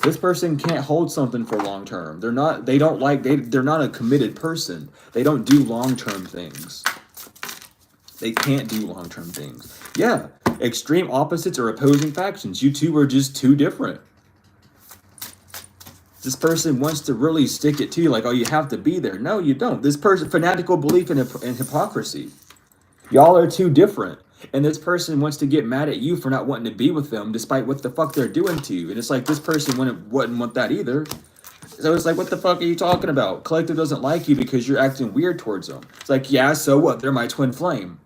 This person can't hold something for long term. They're not a committed person. They don't do long-term things. They can't do long-term things. Yeah, extreme opposites or opposing factions. You two are just too different. This person wants to really stick it to you like, oh, you have to be there. No, you don't. This person, fanatical belief in hypocrisy. Y'all are too different. And this person wants to get mad at you for not wanting to be with them despite what the fuck they're doing to you. And it's like, this person wouldn't want that either. So it's like, what the fuck are you talking about? Collective doesn't like you because you're acting weird towards them. It's like, yeah, so what? They're my twin flame.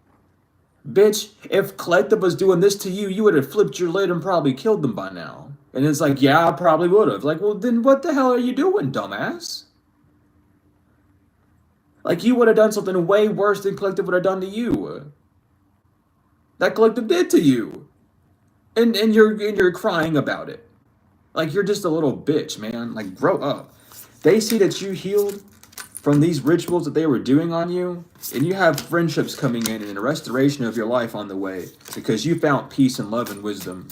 Bitch, if Collective was doing this to you, you would have flipped your lid and probably killed them by now. And it's like, yeah, I probably would have. Like, well, then what the hell are you doing, dumbass? Like, you would have done something way worse than Collective would have done to you. That Collective did to you. And you're crying about it. Like, you're just a little bitch, man. Like, grow up. They see that you healed from these rituals that they were doing on you, and you have friendships coming in and a restoration of your life on the way because you found peace and love and wisdom.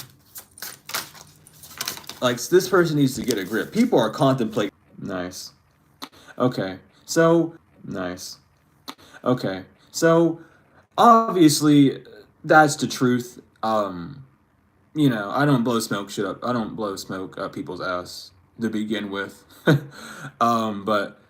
Like, this person needs to get a grip. People are contemplating. Nice. Okay. So, nice. Okay. So, obviously, that's the truth. You know, I don't blow smoke up people's ass to begin with. But,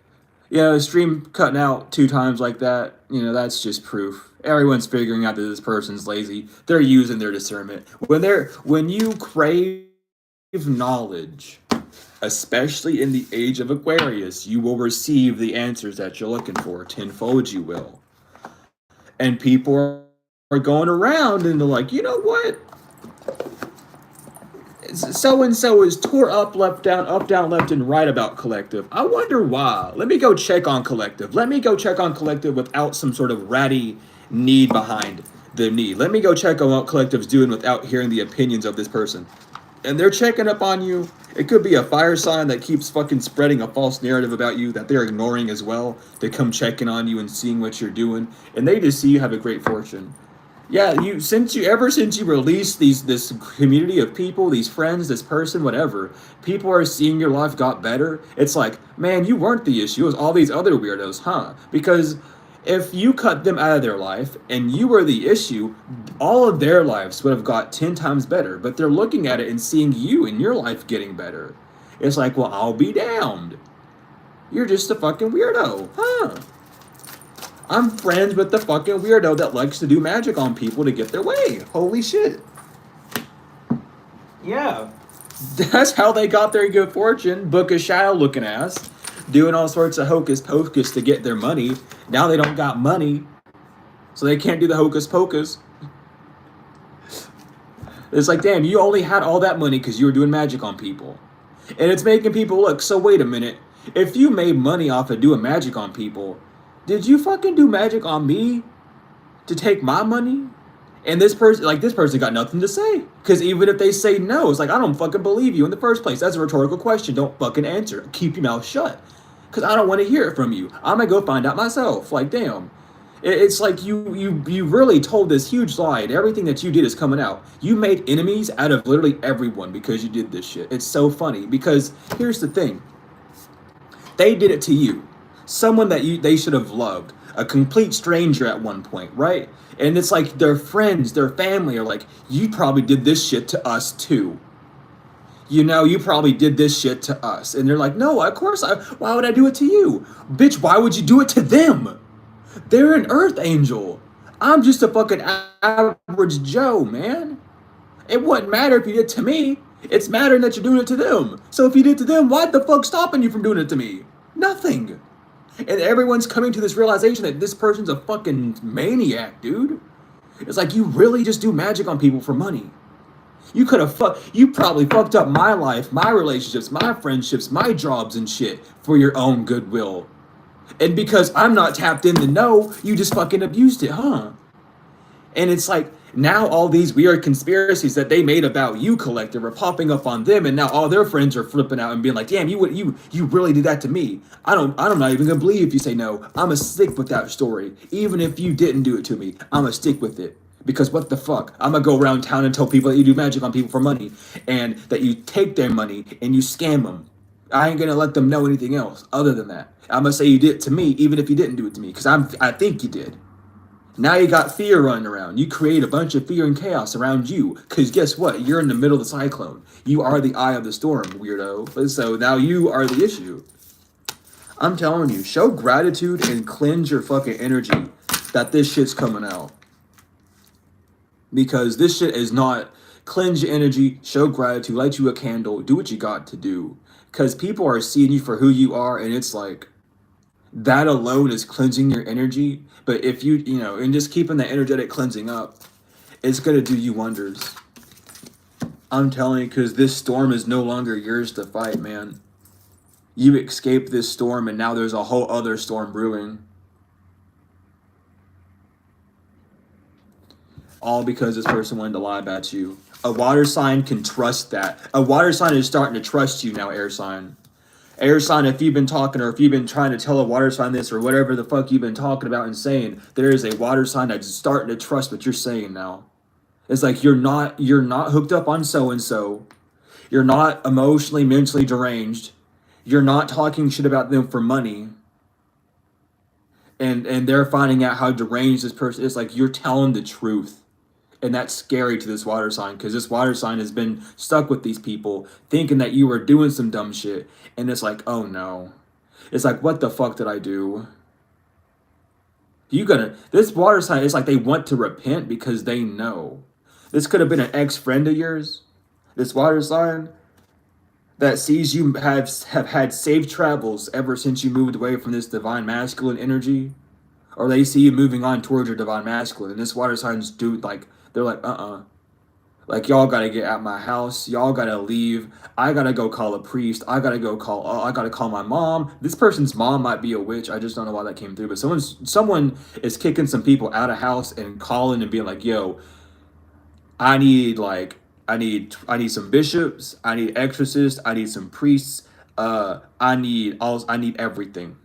yeah, the stream cutting out 2 times like that, you know, that's just proof. Everyone's figuring out that this person's lazy. They're using their discernment. When you crave knowledge, especially in the age of Aquarius, you will receive the answers that you're looking for. Tenfold you will. And people are going around and they're like, you know what? So-and-so is tore up, down, left, and right about Collective. I wonder why. Let me go check on Collective. Let me go check on Collective without some sort of ratty need behind the need. Let me go check on what Collective's doing without hearing the opinions of this person. And they're checking up on you. It could be a fire sign that keeps fucking spreading a false narrative about you that they're ignoring as well. They come checking on you and seeing what you're doing. And they just see you have a great fortune. Yeah, since you released this community of people, these friends, this person, whatever, people are seeing your life got better. It's like, man, you weren't the issue. It was all these other weirdos, huh? Because if you cut them out of their life and you were the issue, all of their lives would have got 10 times better. But they're looking at it and seeing you and your life getting better. It's like, well, I'll be damned. You're just a fucking weirdo, huh? I'm friends with the fucking weirdo that likes to do magic on people to get their way. Holy shit. Yeah. That's how they got their good fortune. Book of shadow looking ass. Doing all sorts of hocus pocus to get their money. Now they don't got money. So they can't do the hocus pocus. It's like, damn, you only had all that money because you were doing magic on people. And it's making people look, so wait a minute. If you made money off of doing magic on people, did you fucking do magic on me to take my money? And this person got nothing to say. Because even if they say no, it's like, I don't fucking believe you in the first place. That's a rhetorical question. Don't fucking answer. Keep your mouth shut. Because I don't want to hear it from you. I'm going to go find out myself. Like, damn. It's like you really told this huge lie, and everything that you did is coming out. You made enemies out of literally everyone because you did this shit. It's so funny because here's the thing. They did it to you. Someone that they should have loved. A complete stranger at one point, right? And it's like their friends, their family are like, you probably did this shit to us too. You probably did this shit to us. And they're like, no, of course why would I do it to you? Bitch, why would you do it to them? They're an earth angel. I'm just a fucking average Joe, man. It wouldn't matter if you did it to me. It's mattering that you're doing it to them. So if you did it to them, why the fuck stopping you from doing it to me? Nothing. And everyone's coming to this realization that this person's a fucking maniac, dude. It's like you really just do magic on people for money. You probably fucked up my life, my relationships, my friendships, my jobs and shit for your own goodwill. And because I'm not tapped in to know, you just fucking abused it, huh? And it's like now all these weird conspiracies that they made about you, collective, are popping up on them, and now all their friends are flipping out and being like, "Damn, you really did that to me." I'm not even gonna believe if you say no. I'ma stick with that story, even if you didn't do it to me. I'ma stick with it because what the fuck? I'ma go around town and tell people that you do magic on people for money, and that you take their money and you scam them. I ain't gonna let them know anything else other than that. I'm gonna say you did it to me, even if you didn't do it to me, because I think you did. Now you got fear running around. You create a bunch of fear and chaos around you. Because guess what? You're in the middle of the cyclone. You are the eye of the storm, weirdo. So now you are the issue. I'm telling you, show gratitude and cleanse your fucking energy that this shit's coming out. Because this shit is not. Cleanse your energy, show gratitude, light you a candle, do what you got to do. Because people are seeing you for who you are, and it's like, that alone is cleansing your energy. But if and just keeping the energetic cleansing up, it's going to do you wonders. I'm telling you, because this storm is no longer yours to fight, man. You escaped this storm, and now there's a whole other storm brewing. All because this person wanted to lie about you. A water sign can trust that. A water sign is starting to trust you now, air sign. Air sign, if you've been talking or if you've been trying to tell a water sign this or whatever the fuck you've been talking about and saying, there is a water sign that's starting to trust what you're saying now. It's like you're not hooked up on so and so. You're not emotionally, mentally deranged. You're not talking shit about them for money. And they're finding out how deranged this person is. Like you're telling the truth. And that's scary to this water sign because this water sign has been stuck with these people thinking that you were doing some dumb shit. And it's like, oh no. It's like, what the fuck did I do? This water sign, it's like they want to repent because they know. This could have been an ex-friend of yours. This water sign that sees you have had safe travels ever since you moved away from this divine masculine energy. Or they see you moving on towards your divine masculine. And this water signs do they're like, like y'all gotta get out my house. Y'all gotta leave. I gotta go call a priest. I gotta call my mom. This person's mom might be a witch. I just don't know why that came through. But someone is kicking some people out of house and calling and being like, yo, I need some bishops. I need exorcists. I need some priests. I need everything.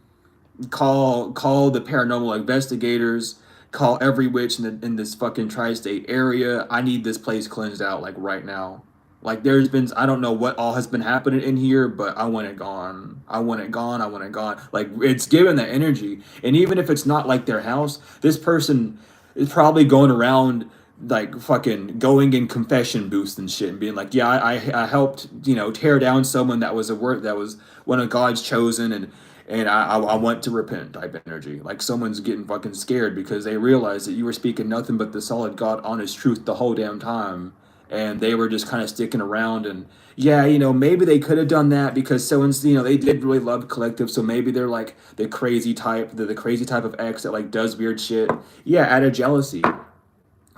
Call the paranormal investigators. call every witch in this fucking tri-state area. I need this place cleansed out like right now. Like there's been, I don't know what all has been happening in here, but I want it gone. I want it gone. I want it gone. Like it's given that energy. And even if it's not like their house, this person is probably going around like fucking going in confession booths and shit and being like, yeah, I helped, you know, tear down someone that was a word that was one of God's chosen, and I want to repent type energy. Like someone's getting fucking scared because they realize that you were speaking nothing but the solid God honest truth the whole damn time, and they were just kind of sticking around. And yeah, you know, maybe they could have done that because so and you know they did really love collective, so maybe they're like the crazy type, the crazy type of ex that like does weird shit. Yeah, out of jealousy.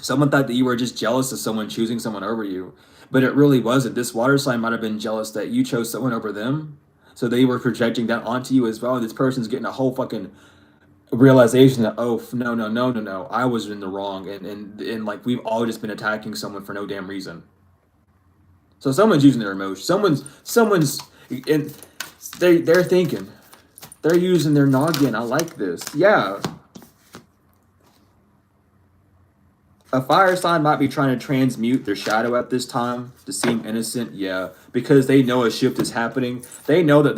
Someone thought that you were just jealous of someone choosing someone over you, but it really wasn't. This water sign might have been jealous that you chose someone over them, so they were projecting that onto you as well. And this person's getting a whole fucking realization that, oh no no no no no, I was in the wrong, and like we've all just been attacking someone for no damn reason. So someone's using their emotion. Someone's and they're thinking, they're using their noggin. I like this. Yeah. A fire sign might be trying to transmute their shadow at this time to seem innocent, yeah, because they know a shift is happening. They know that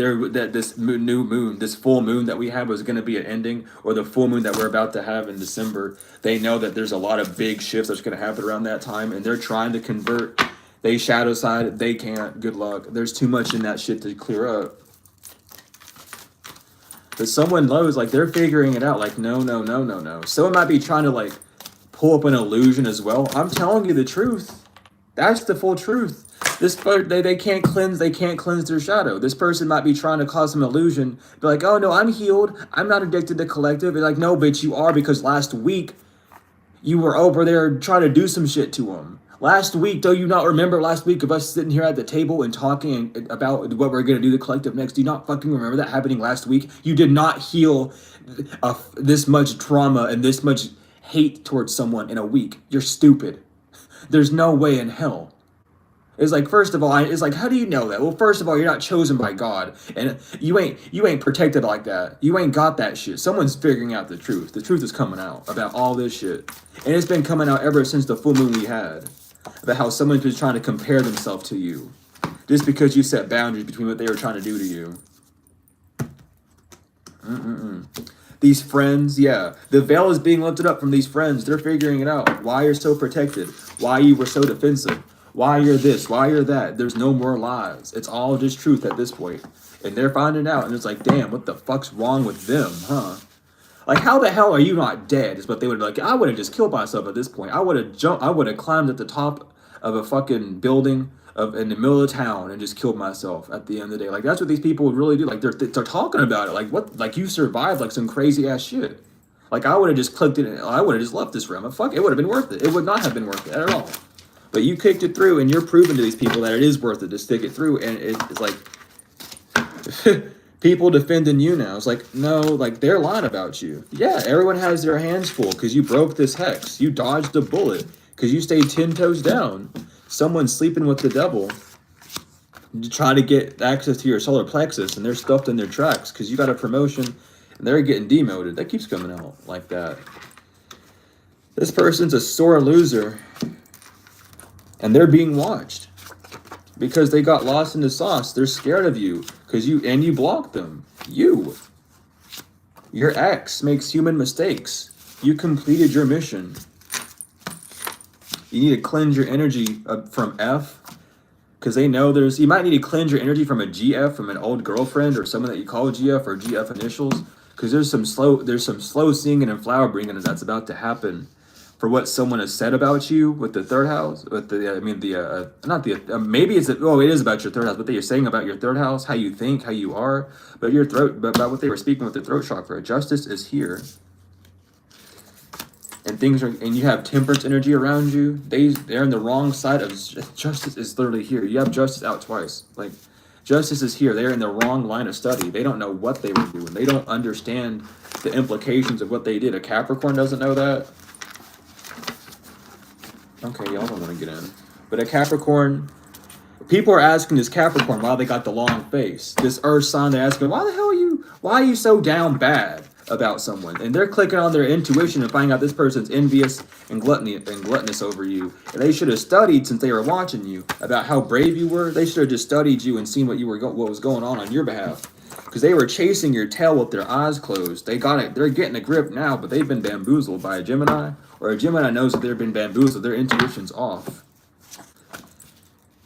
this new moon, this full moon that we have is going to be an ending, or the full moon that we're about to have in December. They know that there's a lot of big shifts that's going to happen around that time, and they're trying to convert. They shadow side, they can't. Good luck. There's too much in that shit to clear up. But someone knows, like they're figuring it out. Like no no no no no. Someone might be trying to like pull up an illusion as well. I'm telling you the truth. That's the full truth. They can't cleanse their shadow. This person might be trying to cause some illusion. Be like, oh no, I'm healed. I'm not addicted to collective. Be like, no, bitch, you are, because last week you were over there trying to do some shit to them. Last week, do you not remember last week of us sitting here at the table and talking about what we're going to do the collective next? Do you not fucking remember that happening last week? You did not heal this much trauma and this much hate towards someone in a week. You're stupid. There's no way in hell. It's like, first of all, it's like, how do you know that? Well, first of all, you're not chosen by God, and you ain't protected like that. You ain't got that shit. Someone's figuring out the truth. The truth is coming out about all this shit, and it's been coming out ever since the full moon we had, about how someone's been trying to compare themselves to you, just because you set boundaries between what they were trying to do to you. These friends, yeah, the veil is being lifted up from these friends. They're figuring it out. Why you're so protected, why you were so defensive, why you're this, why you're that. There's no more lies. It's all just truth at this point. And they're finding out, and it's like, damn, what the fuck's wrong with them, huh? Like, how the hell are you not dead? Is what they would be like. I would have just killed myself at this point. I would have climbed at the top of a fucking building in the middle of town and just killed myself at the end of the day. Like, that's what these people would really do. Like, they're talking about it. Like, what? Like, you survived like some crazy ass shit. Like, I would have just clicked it. I would have just left this realm. Fuck, it would have been worth it. It would not have been worth it at all. But you kicked it through, and you're proving to these people that it is worth it to stick it through. And it's like people defending you now. It's like, no, like they're lying about you. Yeah, everyone has their hands full because you broke this hex. You dodged a bullet because you stayed 10 toes down. Someone's sleeping with the devil to try to get access to your solar plexus, and they're stuffed in their tracks because you got a promotion and they're getting demoted. That keeps coming out like that. This person's a sore loser, and they're being watched because they got lost in the sauce. They're scared of you because you blocked them. Your ex makes human mistakes. You completed your mission. You need to cleanse your energy from F, because they know you might need to cleanse your energy from a GF, from an old girlfriend or someone that you call GF or GF initials, because there's some slow singing and flower bringing that's about to happen for what someone has said about you with the third house, with maybe it is about your third house, but they're saying about your third house, how you think, how you are, but about what they were speaking with the throat chakra. Justice is here. And you have temperance energy around you. They're in the wrong side of justice. Is literally here. You have justice out twice. Like, justice is here. They're in the wrong line of study. They don't know what they were doing. They don't understand the implications of what they did. A Capricorn doesn't know that. Okay, y'all don't want to get in. But a Capricorn, people are asking this Capricorn why they got the long face. This Earth sign, they're asking, why are you so down bad? about someone, and they're clicking on their intuition and finding out this person's envious and gluttonous over you. And they should have studied, since they were watching you, about how brave you were. They should have just studied you and seen what what was going on your behalf, because they were chasing your tail with their eyes closed. They got it. They're getting a grip now, but they've been bamboozled by a Gemini, or a Gemini knows that they've been bamboozled. Their intuition's off.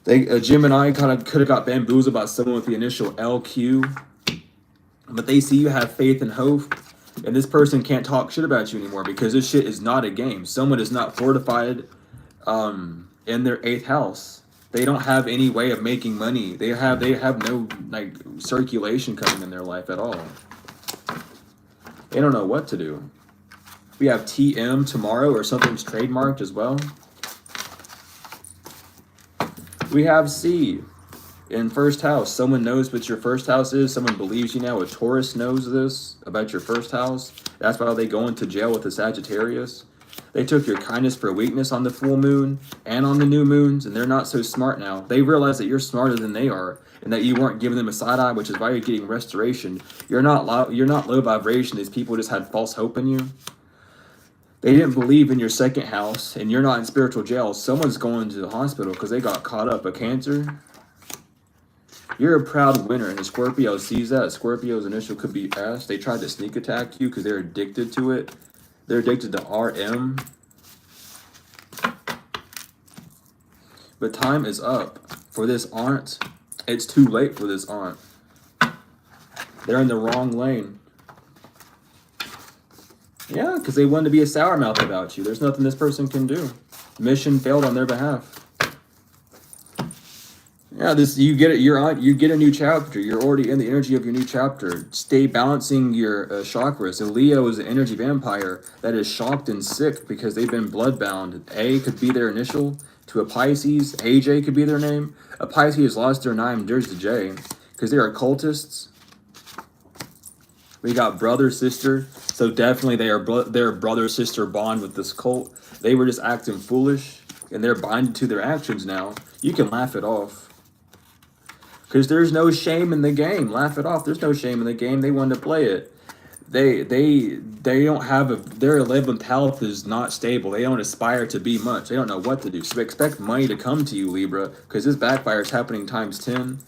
A Gemini kind of could have got bamboozled by someone with the initial LQ, but they see you have faith and hope, and this person can't talk shit about you anymore because this shit is not a game. Someone is not fortified in their 8th house. They don't have any way of making money. They have no like circulation coming in their life at all. They don't know what to do. We have TM tomorrow, or something's trademarked as well. We have C in 1st house. Someone knows what your 1st house is. Someone believes you now. A Taurus knows this about your 1st house. That's why they go into jail with the Sagittarius. They took your kindness for weakness on the full moon and on the new moons, and they're not so smart now. They realize that you're smarter than they are, and that you weren't giving them a side eye, which is why you're getting restoration. You're not low vibration. These people just had false hope in you. They didn't believe in your 2nd house, and you're not in spiritual jail. Someone's going to the hospital because they got caught up. A Cancer. You're a proud winner, and a Scorpio sees that. Scorpio's initial could be S. They tried to sneak attack you because they're addicted to it. They're addicted to RM. But time is up for this aunt. It's too late for this aunt. They're in the wrong lane. Yeah, because they wanted to be a sour mouth about you. There's nothing this person can do. Mission failed on their behalf. Yeah, you get it. You get a new chapter. You're already in the energy of your new chapter. Stay balancing your chakras. And Leo is an energy vampire that is shocked and sick because they've been bloodbound. A could be their initial to a Pisces. AJ could be their name. A Pisces lost their name. There's the J because they're occultists. We got brother sister. So definitely they are their brother sister bond with this cult. They were just acting foolish, and they're binded to their actions now. You can laugh it off. Because there's no shame in the game. Laugh it off. There's no shame in the game. They wanted to play it. They don't have their 11th house is not stable. They don't aspire to be much. They don't know what to do. So expect money to come to you, Libra, because this backfire is happening times 10.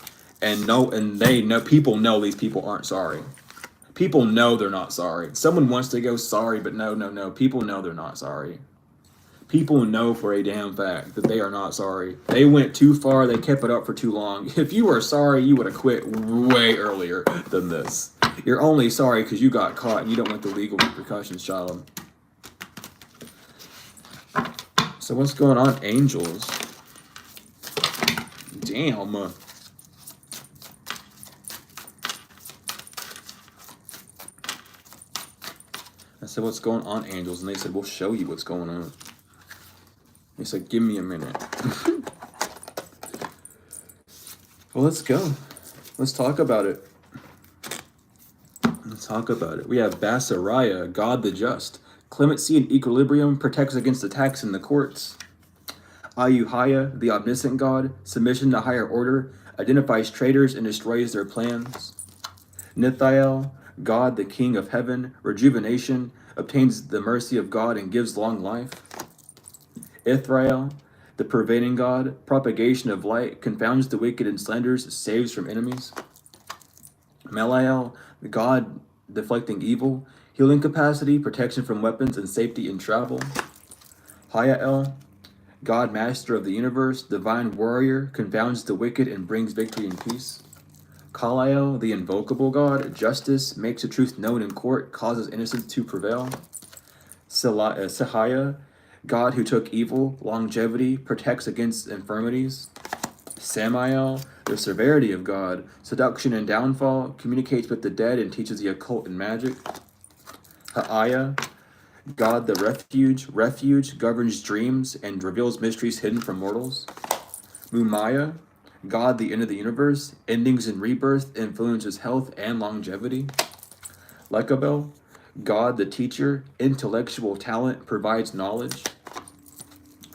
And they know, people know these people aren't sorry. People know they're not sorry. Someone wants to go sorry, but no. People know they're not sorry. People know for a damn fact that they are not sorry. They went too far. They kept it up for too long. If you were sorry, you would have quit way earlier than this. You're only sorry because you got caught and you don't want the legal repercussions, child. So what's going on, angels? Damn. I said, what's going on, angels? And they said, we'll show you what's going on. He said, give me a minute. Well, let's go. Let's talk about it. Let's talk about it. We have Basariah, God the Just. Clemency and equilibrium, protects against attacks in the courts. Ayuhaya, the omniscient God, submission to higher order, identifies traitors and destroys their plans. Nithiel, God the King of Heaven, rejuvenation, obtains the mercy of God and gives long life. Ithrael, the pervading God, propagation of light, confounds the wicked and slanders, saves from enemies. Meliel, the God deflecting evil, healing capacity, protection from weapons, and safety in travel. Hayael, God master of the universe, divine warrior, confounds the wicked and brings victory and peace. Kalael, the invocable God, justice, makes the truth known in court, causes innocence to prevail. Sahaya, God who took evil, longevity, protects against infirmities. Samael, the severity of God, seduction and downfall, communicates with the dead and teaches the occult and magic. Ha'aya, God the refuge, governs dreams and reveals mysteries hidden from mortals. Mumaya, God the end of the universe, endings and rebirth, influences health and longevity. Lekabel, God the teacher, intellectual talent, provides knowledge.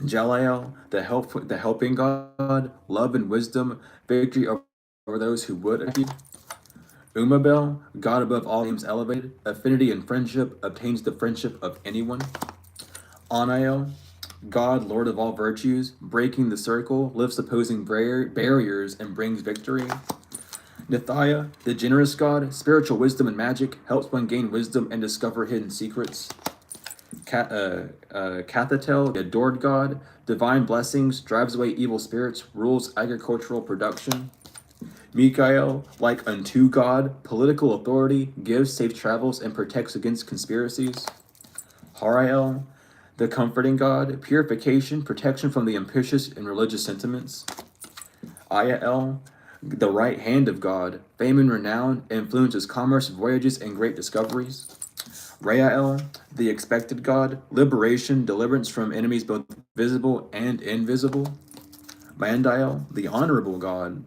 Jalael, the helping God, love and wisdom, victory over those who would. Umabel, God above all names elevated, affinity and friendship, obtains the friendship of anyone. Anael, God, Lord of all virtues, breaking the circle, lifts opposing barriers and brings victory. Nithia, the generous God, spiritual wisdom and magic, helps one gain wisdom and discover hidden secrets. Cathatel, the adored God, divine blessings, drives away evil spirits, rules agricultural production. Mikael, like unto God, political authority, gives safe travels and protects against conspiracies. Harael, the comforting God, purification, protection from the ambitious and religious sentiments. Ayael, the right hand of God, fame and renown, influences commerce, voyages, and great discoveries. Rael, the expected God, liberation, deliverance from enemies both visible and invisible. Mandiel, the honorable God,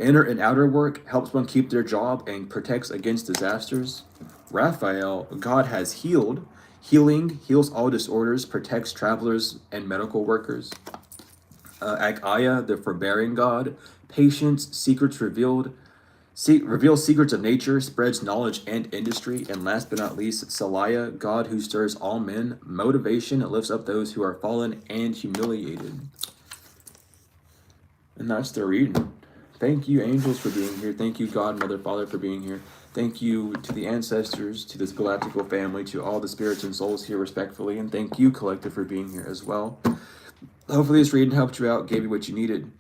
inner and outer work, helps one keep their job and protects against disasters. Raphael, God has healed, healing, heals all disorders, protects travelers and medical workers. Akaya, the forbearing God, patience, secrets revealed, reveals secrets of nature, spreads knowledge and industry, and last but not least, Salaya, God who stirs all men, motivation, lifts up those who are fallen and humiliated. And that's the reading. Thank you, angels, for being here. Thank you, God, Mother, Father, for being here. Thank you to the ancestors, to this galactical family, to all the spirits and souls here respectfully, and thank you, Collective, for being here as well. Hopefully this reading helped you out, gave you what you needed.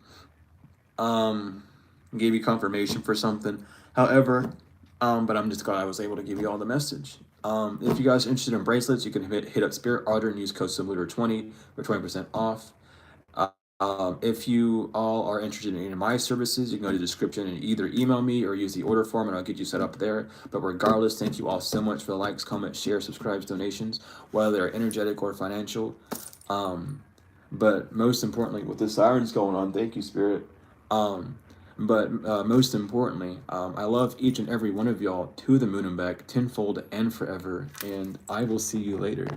Gave you confirmation for something. However, but I'm just glad I was able to give you all the message. If you guys are interested in bracelets, you can hit up Spirit Order and use code SIMULATOR20 for 20% off. If you all are interested in any of my services, you can go to the description and either email me or use the order form and I'll get you set up there. But regardless, thank you all so much for the likes, comments, shares, subscribes, donations, whether they're energetic or financial. But most importantly, with the sirens going on, thank you, Spirit. But most importantly, I love each and every one of y'all to the moon and back, tenfold and forever, and I will see you later.